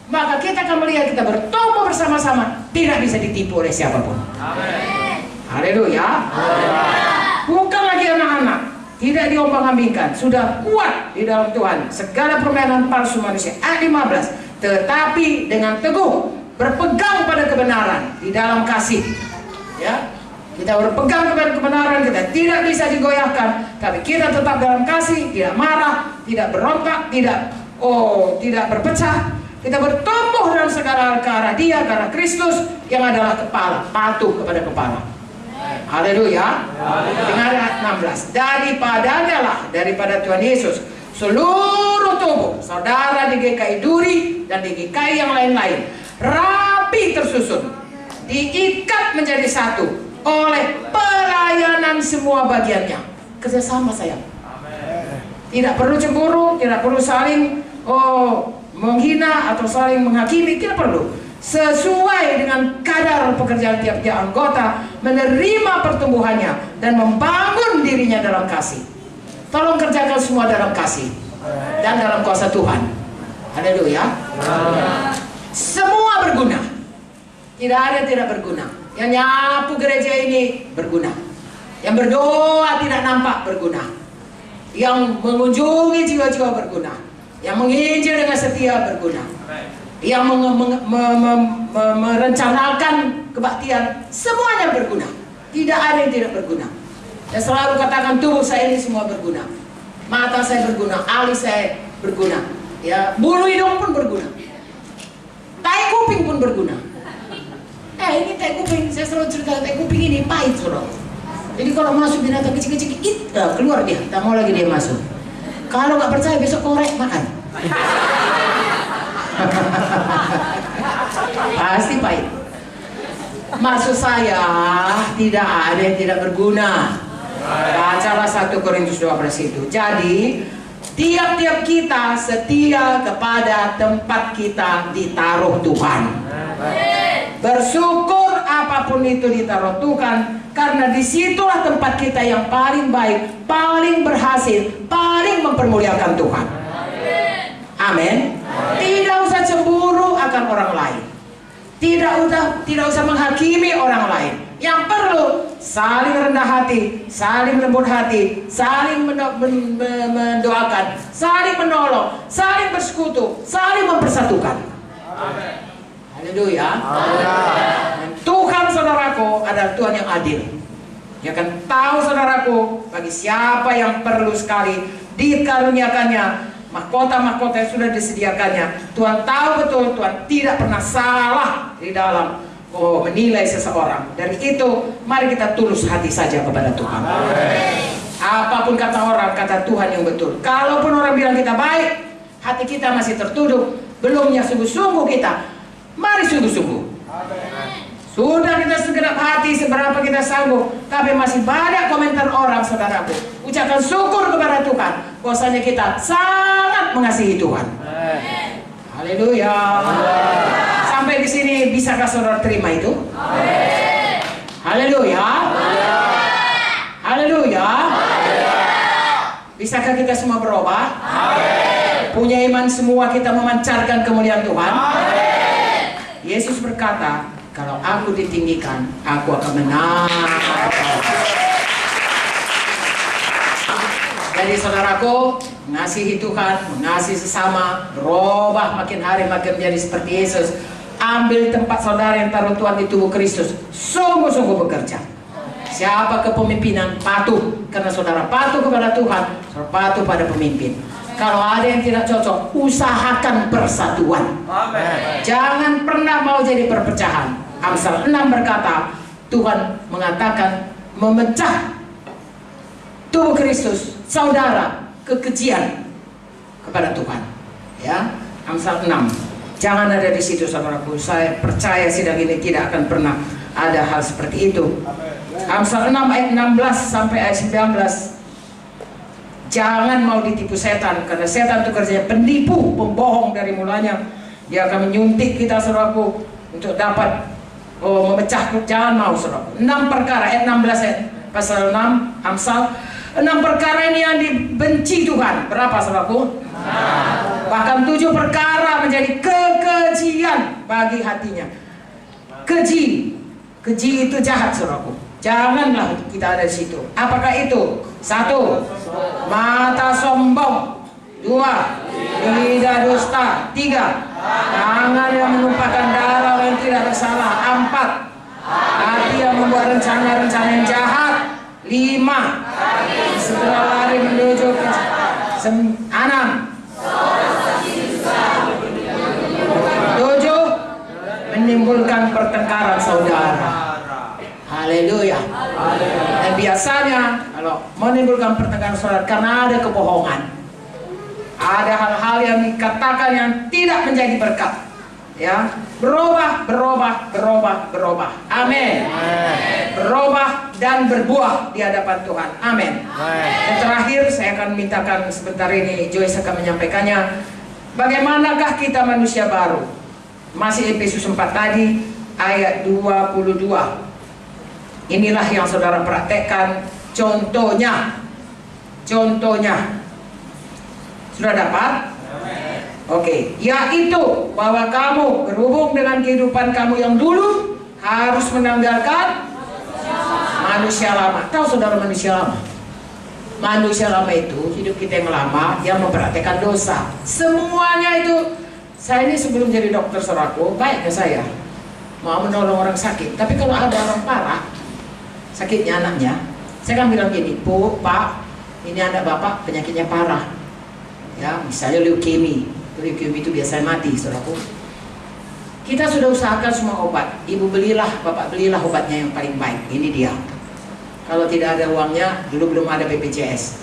maka kita akan melihat kita bertumbuh bersama-sama, tidak bisa ditipu oleh siapapun. Haleluya. Bukan lagi anak-anak, tidak diombang-ambingkan, sudah kuat di dalam Tuhan segala permainan palsu manusia. Ayat 15, tetapi dengan teguh berpegang pada kebenaran di dalam kasih. Ya, kita berpegang kepada kebenaran, kita tidak bisa digoyahkan, tapi kita tetap dalam kasih, tidak marah, tidak berontak, tidak berpecah. Kita bertumbuh dalam segala ke arah Dia, ke arah Kristus yang adalah kepala, patuh kepada kepala. Haleluya. Dengar ayat 16. Daripada Tuhan Yesus seluruh tubuh saudara di GKI Duri dan di GKI yang lain-lain rapi tersusun, diikat menjadi satu oleh pelayanan semua bagiannya. Kerjasama sayang. Tidak perlu cemburu, tidak perlu saling menghina atau saling menghakimi, tidak perlu. Sesuai dengan kadar pekerjaan tiap-tiap anggota, menerima pertumbuhannya dan membangun dirinya dalam kasih. Tolong kerjakan semua dalam kasih dan dalam kuasa Tuhan. Haleluya. Semua berguna. Tidak ada yang tidak berguna. Yang nyapu gereja ini berguna. Yang berdoa tidak nampak berguna. Yang mengunjungi jiwa-jiwa berguna. Yang menginjil dengan setia berguna. Yang merencanakan kebaktian, semuanya berguna. Tidak ada yang tidak berguna. Dan selalu katakan tubuh saya ini semua berguna. Mata saya berguna, alis saya berguna. Ya, bulu hidung pun berguna. Tai kuping pun berguna. Ini tai kuping, saya selalu cerita tai kuping ini pahit, saudara. Jadi kalau masuk binatang kecil-kecil, keluar dia, tak mau lagi dia masuk. Kalau nggak percaya besok korek makan. Pasti pahit. Maksud saya tidak ada yang tidak berguna. Bacalah 1 Korintus 12 itu. Jadi tiap-tiap kita setia kepada tempat kita ditaruh Tuhan. Bersyukur apapun itu ditaruh Tuhan, karena disitulah tempat kita yang paling baik, paling berhasil, paling mempermuliakan Tuhan. Amin. Tidak usah cemburu akan orang lain. Tidak usah menghakimi orang lain. Yang perlu saling rendah hati, saling lembut hati, saling mendoakan, saling menolong, saling bersekutu, saling mempersatukan. Haleluya. Tuhan saudaraku adalah Tuhan yang adil. Dia akan tahu saudaraku, bagi siapa yang perlu sekali dikaruniakannya mahkota-mahkota yang sudah disediakannya. Tuhan tahu betul, Tuhan tidak pernah salah di dalam menilai seseorang. Dari itu, mari kita tulus hati saja kepada Tuhan. Apapun kata orang, kata Tuhan yang betul. Kalaupun orang bilang kita baik, hati kita masih tertuduh, belumnya sungguh-sungguh kita. Mari sungguh-sungguh. Sudah kita segenap hati seberapa kita sanggup, tapi masih banyak komentar orang, saudaraku. Ucapkan syukur kepada Tuhan, bahwasanya kita sangat mengasihi Tuhan. Haleluya. Sampai di sini bisakah saudara terima itu? Haleluya. Haleluya. Bisakah kita semua berubah? Punya iman semua kita memancarkan kemuliaan Tuhan? Yesus berkata, kalau aku ditinggikan, aku akan menang. Jadi saudaraku, mengasihi Tuhan, mengasihi sesama, berubah makin hari makin menjadi seperti Yesus. Ambil tempat saudara yang taruh Tuhan di tubuh Kristus. Sungguh-sungguh bekerja. Siapa kepemimpinan, patuh. Karena saudara patuh kepada Tuhan, saudara patuh pada pemimpin. Kalau ada yang tidak cocok, usahakan persatuan. Jangan pernah mau jadi perpecahan. Amsal 6 berkata, Tuhan mengatakan memecah tubuh Kristus, saudara, kekejian kepada Tuhan. Ya, Amsal 6. Jangan ada di situ, saudaraku. Saya percaya sidang ini tidak akan pernah ada hal seperti itu. Amsal 6 ayat 16 sampai ayat 19. Jangan mau ditipu setan, karena setan itu kerjanya penipu, pembohong dari mulanya. Dia akan menyuntik kita, saudaraku, untuk dapat memecah. Jangan mau, saudaraku. 6 perkara, ayat 16 ayat pasal 6 Amsal. 6 perkara ini yang dibenci Tuhan. Berapa, saudaraku? Bahkan 7 perkara menjadi kekejian bagi hatinya. Keji itu jahat, saudaraku. Janganlah kita ada di situ. Apakah itu? 1. Mata sombong. 2. Lidah dusta. 3. Tangan yang menumpahkan darah yang tidak bersalah. 4. Hati yang membuat rencana-rencana yang jahat. 5. Segera lari menuju ke 6. 7. Menimbulkan pertengkaran saudara. Haleluya. Dan biasanya kalau menimbulkan pertengkaran saudara karena ada kebohongan, ada hal-hal yang dikatakan yang tidak menjadi berkat, ya, berubah. Amin. Berubah dan berbuah di hadapan Tuhan. Amin. Dan terakhir saya akan mintakan sebentar ini Joyce akan menyampaikannya. Bagaimanakah kita manusia baru? Masih Efesus 4 tadi ayat 22. Inilah yang saudara praktekkan contohnya. Sudah dapat? Oke, yaitu bahwa kamu berhubung dengan kehidupan kamu yang dulu harus menanggalkan manusia lama. Tahu saudara manusia lama? Manusia lama itu hidup kita yang lama yang mempraktekkan dosa. Semuanya itu. Saya ini sebelum jadi dokter, saudaraku, baiknya saya mau menolong orang sakit. Tapi kalau ada orang parah sakitnya anaknya, saya kan bilang gini, Bu, Pak, ini anak bapak penyakitnya parah, ya, misalnya leukemia. Leukemia itu biasanya mati, saudaraku. Kita sudah usahakan semua obat. Ibu belilah, bapak belilah obatnya yang paling baik. Ini dia. Kalau tidak ada uangnya, dulu belum ada BPJS.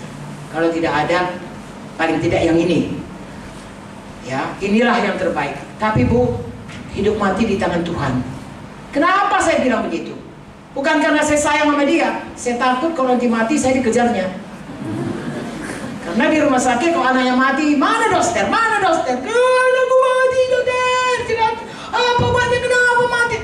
Kalau tidak ada, paling tidak yang ini. Ya, inilah yang terbaik. Tapi Bu, hidup mati di tangan Tuhan. Kenapa saya bilang begitu? Bukan karena saya sayang sama dia. Saya takut kalau nanti mati saya dikejarnya. Karena di rumah sakit kalau anaknya mati, mana dokter? Anakku mati, dokter. Apa mati? Kenapa mati?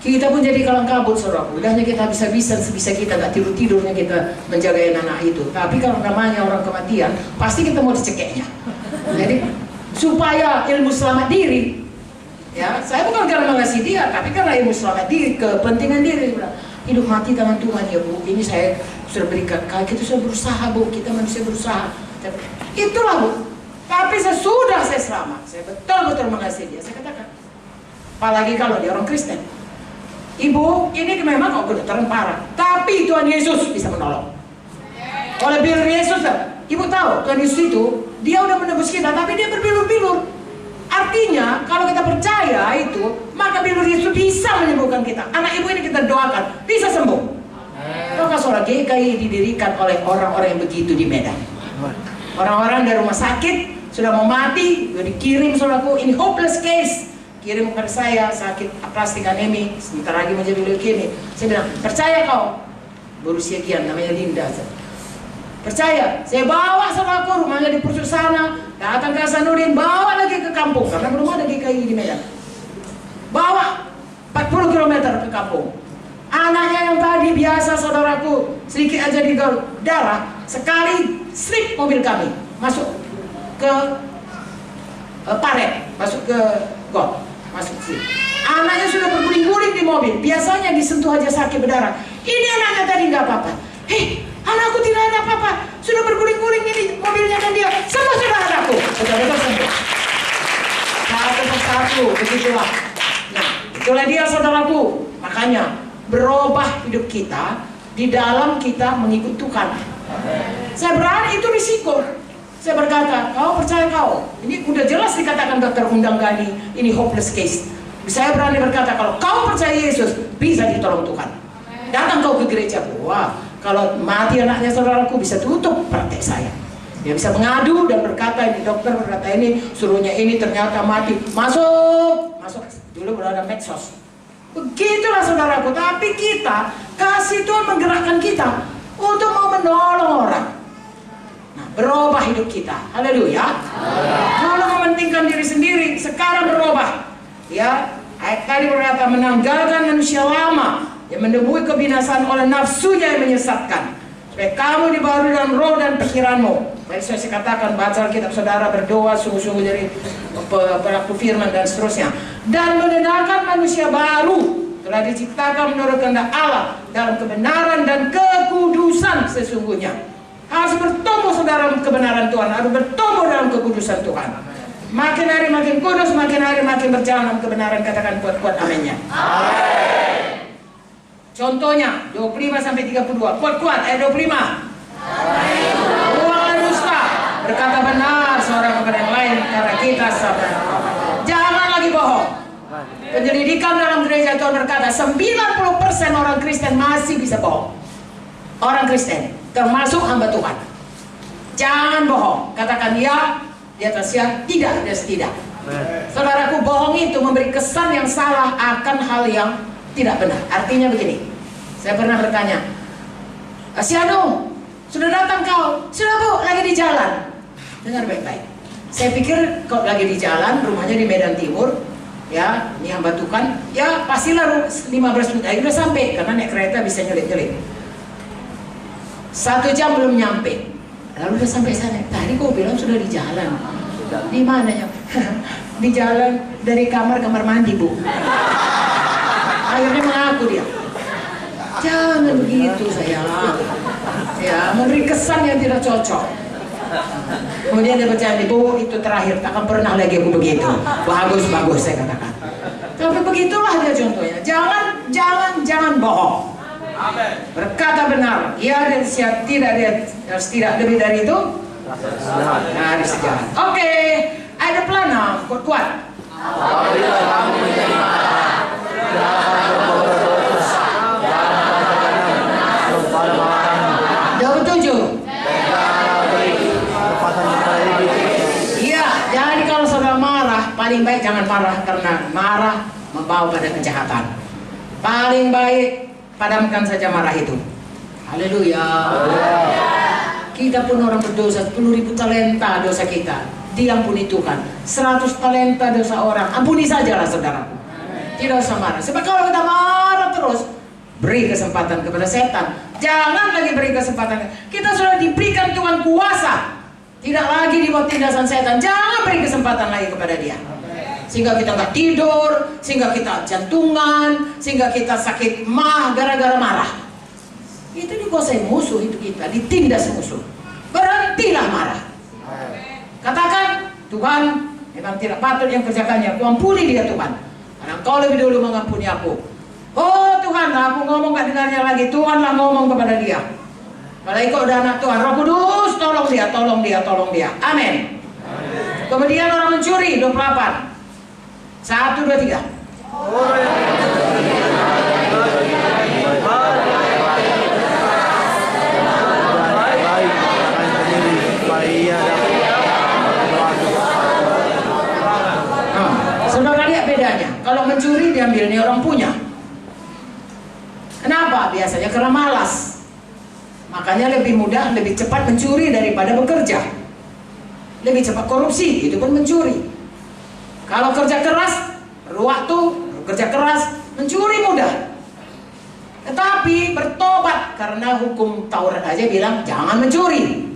Kita pun jadi kalang kabut, saudaraku. Udahnya kita bisa-bisa sebisa kita, nggak tidur-tidurnya kita menjaga anak itu. Tapi kalau namanya orang kematian, pasti kita mau dicekeknya. Jadi supaya ilmu selamat diri, ya, saya bukan karena mengasihi dia, tapi karena ilmu selamat diri, kepentingan diri. Hidup mati tangan Tuhan, ya Bu. Ini saya sudah berikan. Kita sudah berusaha, Bu. Kita manusia berusaha. Itulah, Bu. Tapi sesudah saya selamat, saya betul-betul mengasihi dia. Saya katakan, apalagi kalau dia orang Kristen. Ibu, ini memang kok kedokteran parah, tapi Tuhan Yesus bisa menolong. Oleh bilur Yesus, Ibu tahu Tuhan Yesus itu dia udah menebus kita, tapi dia berbilur-bilur. Artinya kalau kita percaya itu, maka bilur Yesus bisa menyembuhkan kita. Anak ibu ini kita doakan bisa sembuh. Maka sholat GKI didirikan oleh orang-orang yang begitu di Medan. Orang-orang dari rumah sakit sudah mau mati, sudah dikirim, saudaraku, ini hopeless case. Kirim kepada saya sakit aplastik anemi, sebentar lagi menjadi leukemia. Saya bilang, percaya kau? Berusia kian, namanya Linda. Percaya, saya bawa saudaraku, rumahnya di Pucuk sana, datang ke Hasanuddin, bawa lagi ke kampung, karena belum ada GKI di Medan. Bawa 40 km ke kampung. Anaknya yang tadi biasa, saudaraku, sedikit aja di darah, sekali slip mobil kami, masuk ke Paret, masuk ke got, masuk sini. Anaknya sudah berguling-guling di mobil, biasanya disentuh aja sakit berdarah. Ini anaknya tadi nggak apa-apa. Anakku tidak ada apa-apa, sudah berguling-guling ini mobilnya dan dia semua sudah anakku. Betul-betul sembuh. Satu persatu, begitulah. Nah, itulah dia saudaraku. Makanya berubah hidup kita di dalam kita mengikut Tuhan. Saya berani, itu risiko. Saya berkata, kau percaya kau? Ini udah jelas dikatakan dokter Undang Gani, ini hopeless case. Saya berani berkata, kalau kau percaya Yesus, bisa ditolong Tuhan. Datang kau ke gereja. Wah, kalau mati anaknya saudaraku bisa tutup praktek saya. Dia bisa mengadu dan berkata, ini dokter berkata ini, suruhnya ini ternyata mati. Masuk. Dulu belum ada medsos. Begitulah saudaraku. Tapi kita, kasih Tuhan menggerakkan kita untuk mau menolong orang. Nah, berubah hidup kita. Haleluya. Kalau mementingkan diri sendiri, sekarang berubah. Ya, ayat tadi berkata menanggalkan manusia lama yang menemui kebinasaan oleh nafsunya yang menyesatkan, supaya kamu dibaharui dalam roh dan pikiranmu. Tadi saya katakan, baca Alkitab saudara, berdoa sungguh-sungguh jadi pelaku firman dan seterusnya. Dan mengenakan manusia baru, telah diciptakan menurut kehendak Allah dalam kebenaran dan kekudusan sesungguhnya. Harus bertumbuh saudara kebenaran Tuhan, harus bertumbuh dalam kekudusan Tuhan. Makin hari makin kudus, makin hari makin berjalan dalam kebenaran. Katakan kuat-kuat aminnya. Amin. Contohnya 25 sampai 32. Kuat-kuat ayat 25. Buang dusta, berkata benar seorang kepada yang lain karena kita sama. Jangan lagi bohong. Penyelidikan dalam gereja Tuhan berkata 90% orang Kristen masih bisa bohong. Orang Kristen, termasuk hamba Tuhan. Jangan bohong. Katakan ya di atas ya, tidak di atas tidak. Saudaraku, bohong itu memberi kesan yang salah akan hal yang tidak benar. Artinya begini, saya pernah bertanya, Asiano, sudah datang kau? Sudah Bu, lagi di jalan. Dengar baik-baik. Saya pikir kau lagi di jalan, rumahnya di Medan Timur, ya, ini hamba Tuhan, ya pastilah 15 menit lagi udah sampai, karena naik kereta bisa nyelip-nyelip. 1 jam belum nyampe, lalu udah sampai sana. Tadi kau bilang sudah di jalan. Di mana ya? Di jalan dari kamar mandi Bu. Akhirnya mengaku dia. Jangan begitu sayang. Ya, memberi kesan yang tidak cocok. Kemudian dia bercanda, Bu, itu terakhir, takkan pernah lagi aku begitu. Bagus saya katakan. Tapi begitulah dia contohnya. Jangan bohong. Berkata benar, ya dan siap, tidak lebih dari itu. Nah, di sejahat. Oke, ada pelana, kuat. Apabila kamu menjadi marah, jangan berbuat dosa, jangan katakan kepada marahmu. 27. Iya, jadi kalau saudara marah, paling baik jangan marah, karena marah membawa pada kejahatan. Paling baik padamkan saja marah itu. Haleluya. Kita pun orang berdosa, 10.000 talenta dosa kita, diampuni Tuhan. 100 talenta dosa orang, ampuni sajalah saudaraku. Tidak usah marah. Sebab kalau kita marah terus, beri kesempatan kepada setan. Jangan lagi beri kesempatan. Kita sudah diberikan Tuhan kuasa, tidak lagi di bawah tindasan setan. Jangan beri kesempatan lagi kepada dia. Sehingga kita nggak tidur, sehingga kita jantungan, sehingga kita sakit mah gara-gara marah. Itu dikuasai musuh, itu kita ditindas musuh. Berhentilah marah. Katakan, Tuhan memang tidak patut yang kerjakannya. Aku ampuni dia Tuhan, karena Engkau lebih dulu mengampuni aku. Oh Tuhan, aku ngomong gak dengarnya lagi. Tuhanlah ngomong kepada dia. Kalau ikut udah anak Tuhan, Roh Kudus, tolong dia. Amin. Kemudian orang mencuri, 28. 1, 2, 3. Saudara lihat bedanya. Kalau mencuri diambil nih orang punya. Kenapa? Biasanya karena malas. Makanya lebih mudah, lebih cepat mencuri daripada bekerja. Lebih cepat korupsi, itu pun mencuri. Kalau kerja keras, perlu waktu, kerja keras, mencuri mudah. Tetapi bertobat, karena hukum Taurat aja bilang jangan mencuri.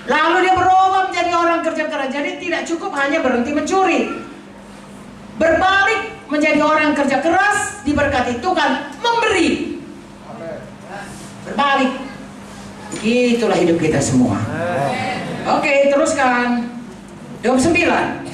Lalu dia berubah menjadi orang kerja keras. Jadi tidak cukup hanya berhenti mencuri. Berbalik menjadi orang kerja keras, diberkati Tuhan, memberi. Berbalik. Begitulah hidup kita semua. Oke, teruskan. 29.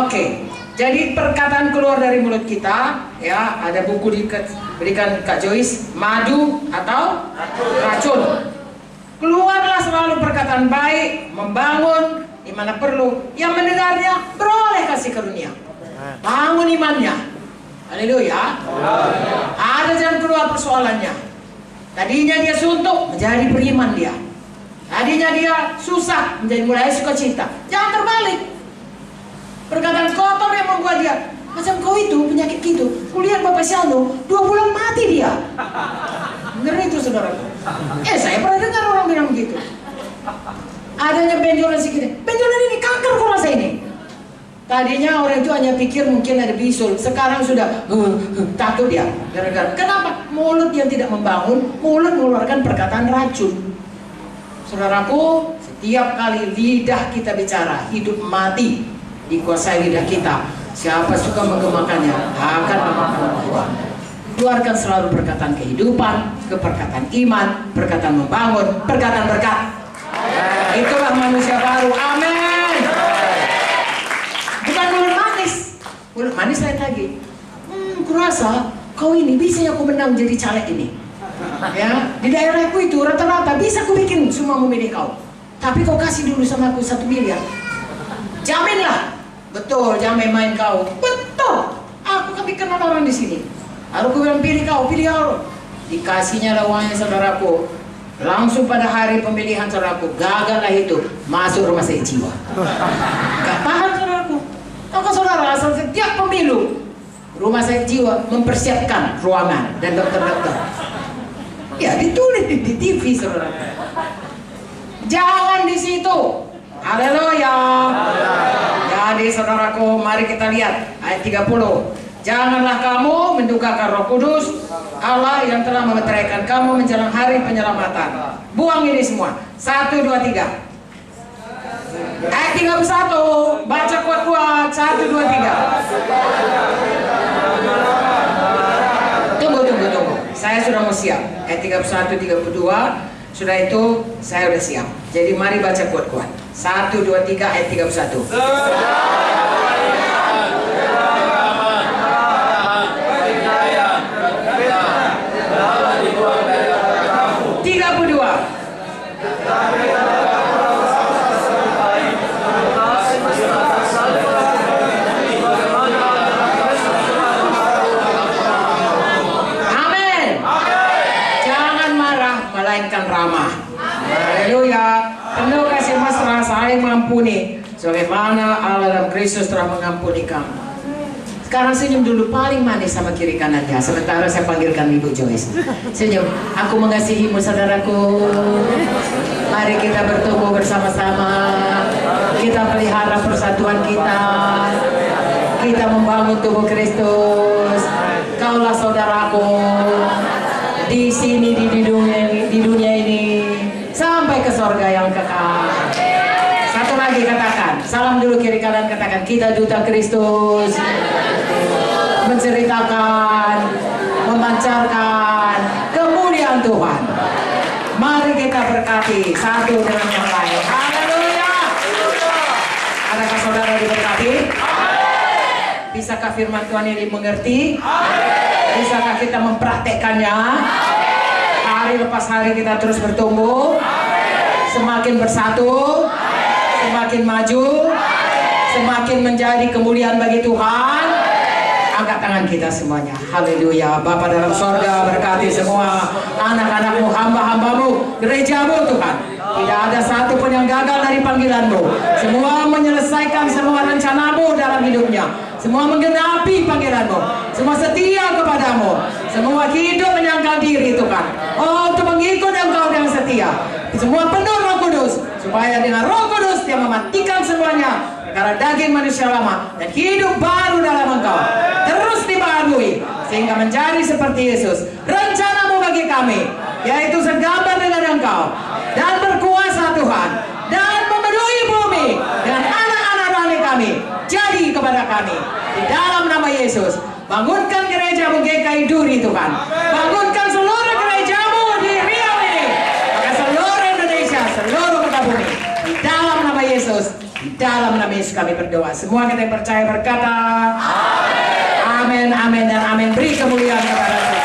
Oke, jadi perkataan keluar dari mulut kita, ya, ada buku diberikan Kak Joyce, madu atau racun. Keluarlah selalu perkataan baik, membangun di mana perlu. Yang mendengarnya beroleh kasih karunia. Bangun imannya. Haleluya. Ada jalan keluar persoalannya. Tadinya dia suntuk, menjadi beriman dia. Tadinya dia susah, menjadi mulai sukacita. Jangan terbalik. Perkataan kotor yang membuat dia macam kau itu penyakit gitu. Kulihat Bapak Siano 2 bulan mati dia. Ngeri itu saudara. Saya pernah dengar orang bilang begitu. Ada benjolan sedikit. Benjolan ini kanker kok rasa ini. Tadinya orang itu hanya pikir mungkin ada bisul, sekarang sudah takut dia. Gara-gara kenapa? Mulut yang tidak membangun, mulut mengeluarkan perkataan racun. Saudaraku, setiap kali lidah kita bicara, hidup mati dikuasai lidah kita. Siapa suka menggemakannya akan memakan Tuhan. Keluarkan selalu perkataan kehidupan, perkataan iman, perkataan membangun, perkataan berkat. Itulah manusia baru. Amin. Bukan mulut manis. Mulut manis lain lagi. Kurasa kau ini bisa aku menang jadi caleg ini. Ya, di daerahku itu rata-rata bisa aku bikin semua memilih kau. Tapi kau kasih dulu sama aku 1 miliar. Jaminlah. Betul, jangan main kau. Betul. Aku kan kenal orang di sini. Aku bilang pilih kau, pilih kau. Dikasihnya uangnya saudaraku. Langsung pada hari pemilihan saudaraku, gagallah itu masuk rumah sakit jiwa. Gak tahan saudaraku. Maka saudara asal setiap pemilu rumah sakit jiwa mempersiapkan ruangan dan dokter-dokter. Ya ditulis di TV saudara. Jangan di situ. Haleluya. Jadi saudaraku, mari kita lihat ayat 30. Janganlah kamu mendukakan Roh Kudus Allah yang telah memeteraikan kamu menjelang hari penyelamatan. Buang ini semua. 1, 2, 3. Ayat 31. Baca kuat-kuat. 1, 2, 3. Tunggu. Saya sudah mau siap. Ayat 31, 32. Sudah itu saya sudah siap. Jadi mari baca kuat-kuat. 1, 2, 3 ayat 31. 32. Melainkan ramah. Haleluya. Penuh kasih mesra, saling mengampuni sebagaimana Allah dalam Kristus telah mengampuni kamu. Sekarang senyum dulu paling manis sama kiri kanannya. Sementara saya panggilkan Ibu Joyce. Senyum. Aku mengasihimu saudaraku. Mari kita bertumbuh bersama-sama. Kita pelihara persatuan kita. Kita membangun tubuh Kristus. Kaulah saudaraku. Di sini di dunia ini sampai ke sorga yang kekal. Satu lagi katakan, salam dulu kiri kanan, katakan kita duta Kristus, menceritakan, memancarkan kemuliaan Tuhan. Mari kita berkati satu dengan yang lain. Haleluya. Adakah saudara diberkati? Bisakah firman Tuhan ini mengerti? Bisakah kita mempraktekannya? Hari lepas hari kita terus bertumbuh, semakin bersatu, semakin maju, semakin menjadi kemuliaan bagi Tuhan. Angkat tangan kita semuanya. Haleluya. Bapa dalam sorga, berkati semua anak-anakmu, hamba-hambamu, gerejamu Tuhan. Tidak ada satu pun yang gagal dari panggilanmu. Semua menyelesaikan semua rencanamu dalam hidupnya. Semua menggenapi panggilanmu. Semua setia kepadamu. Semua hidup menyangkal diri Tuhan. Oh, untuk mengikut Engkau dengan setia. Semua penuh Roh Kudus. Supaya dengan Roh Kudus dia mematikan semuanya perkara daging manusia lama. Dan hidup baru dalam Engkau. Terus dibaharui. Sehingga menjadi seperti Yesus. Rencanamu bagi kami. Yaitu segambar dengan Engkau. Dan berkuasa Tuhan. Dan memenuhi bumi. Dengan anak-anak rohani kami. Jadi kepada kami di dalam nama Yesus, bangunkan gerejamu GKI Duri Tuhan, bangunkan seluruh gerejamu di Riau ini, maka seluruh Indonesia, seluruh kota bumi, di dalam nama Yesus, di dalam nama Yesus kami berdoa. Semua kita yang percaya berkata amin, amin dan amin. Beri kemuliaan kepada Tuhan.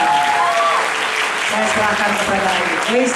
Saya serahkan kepada Ibu Chris.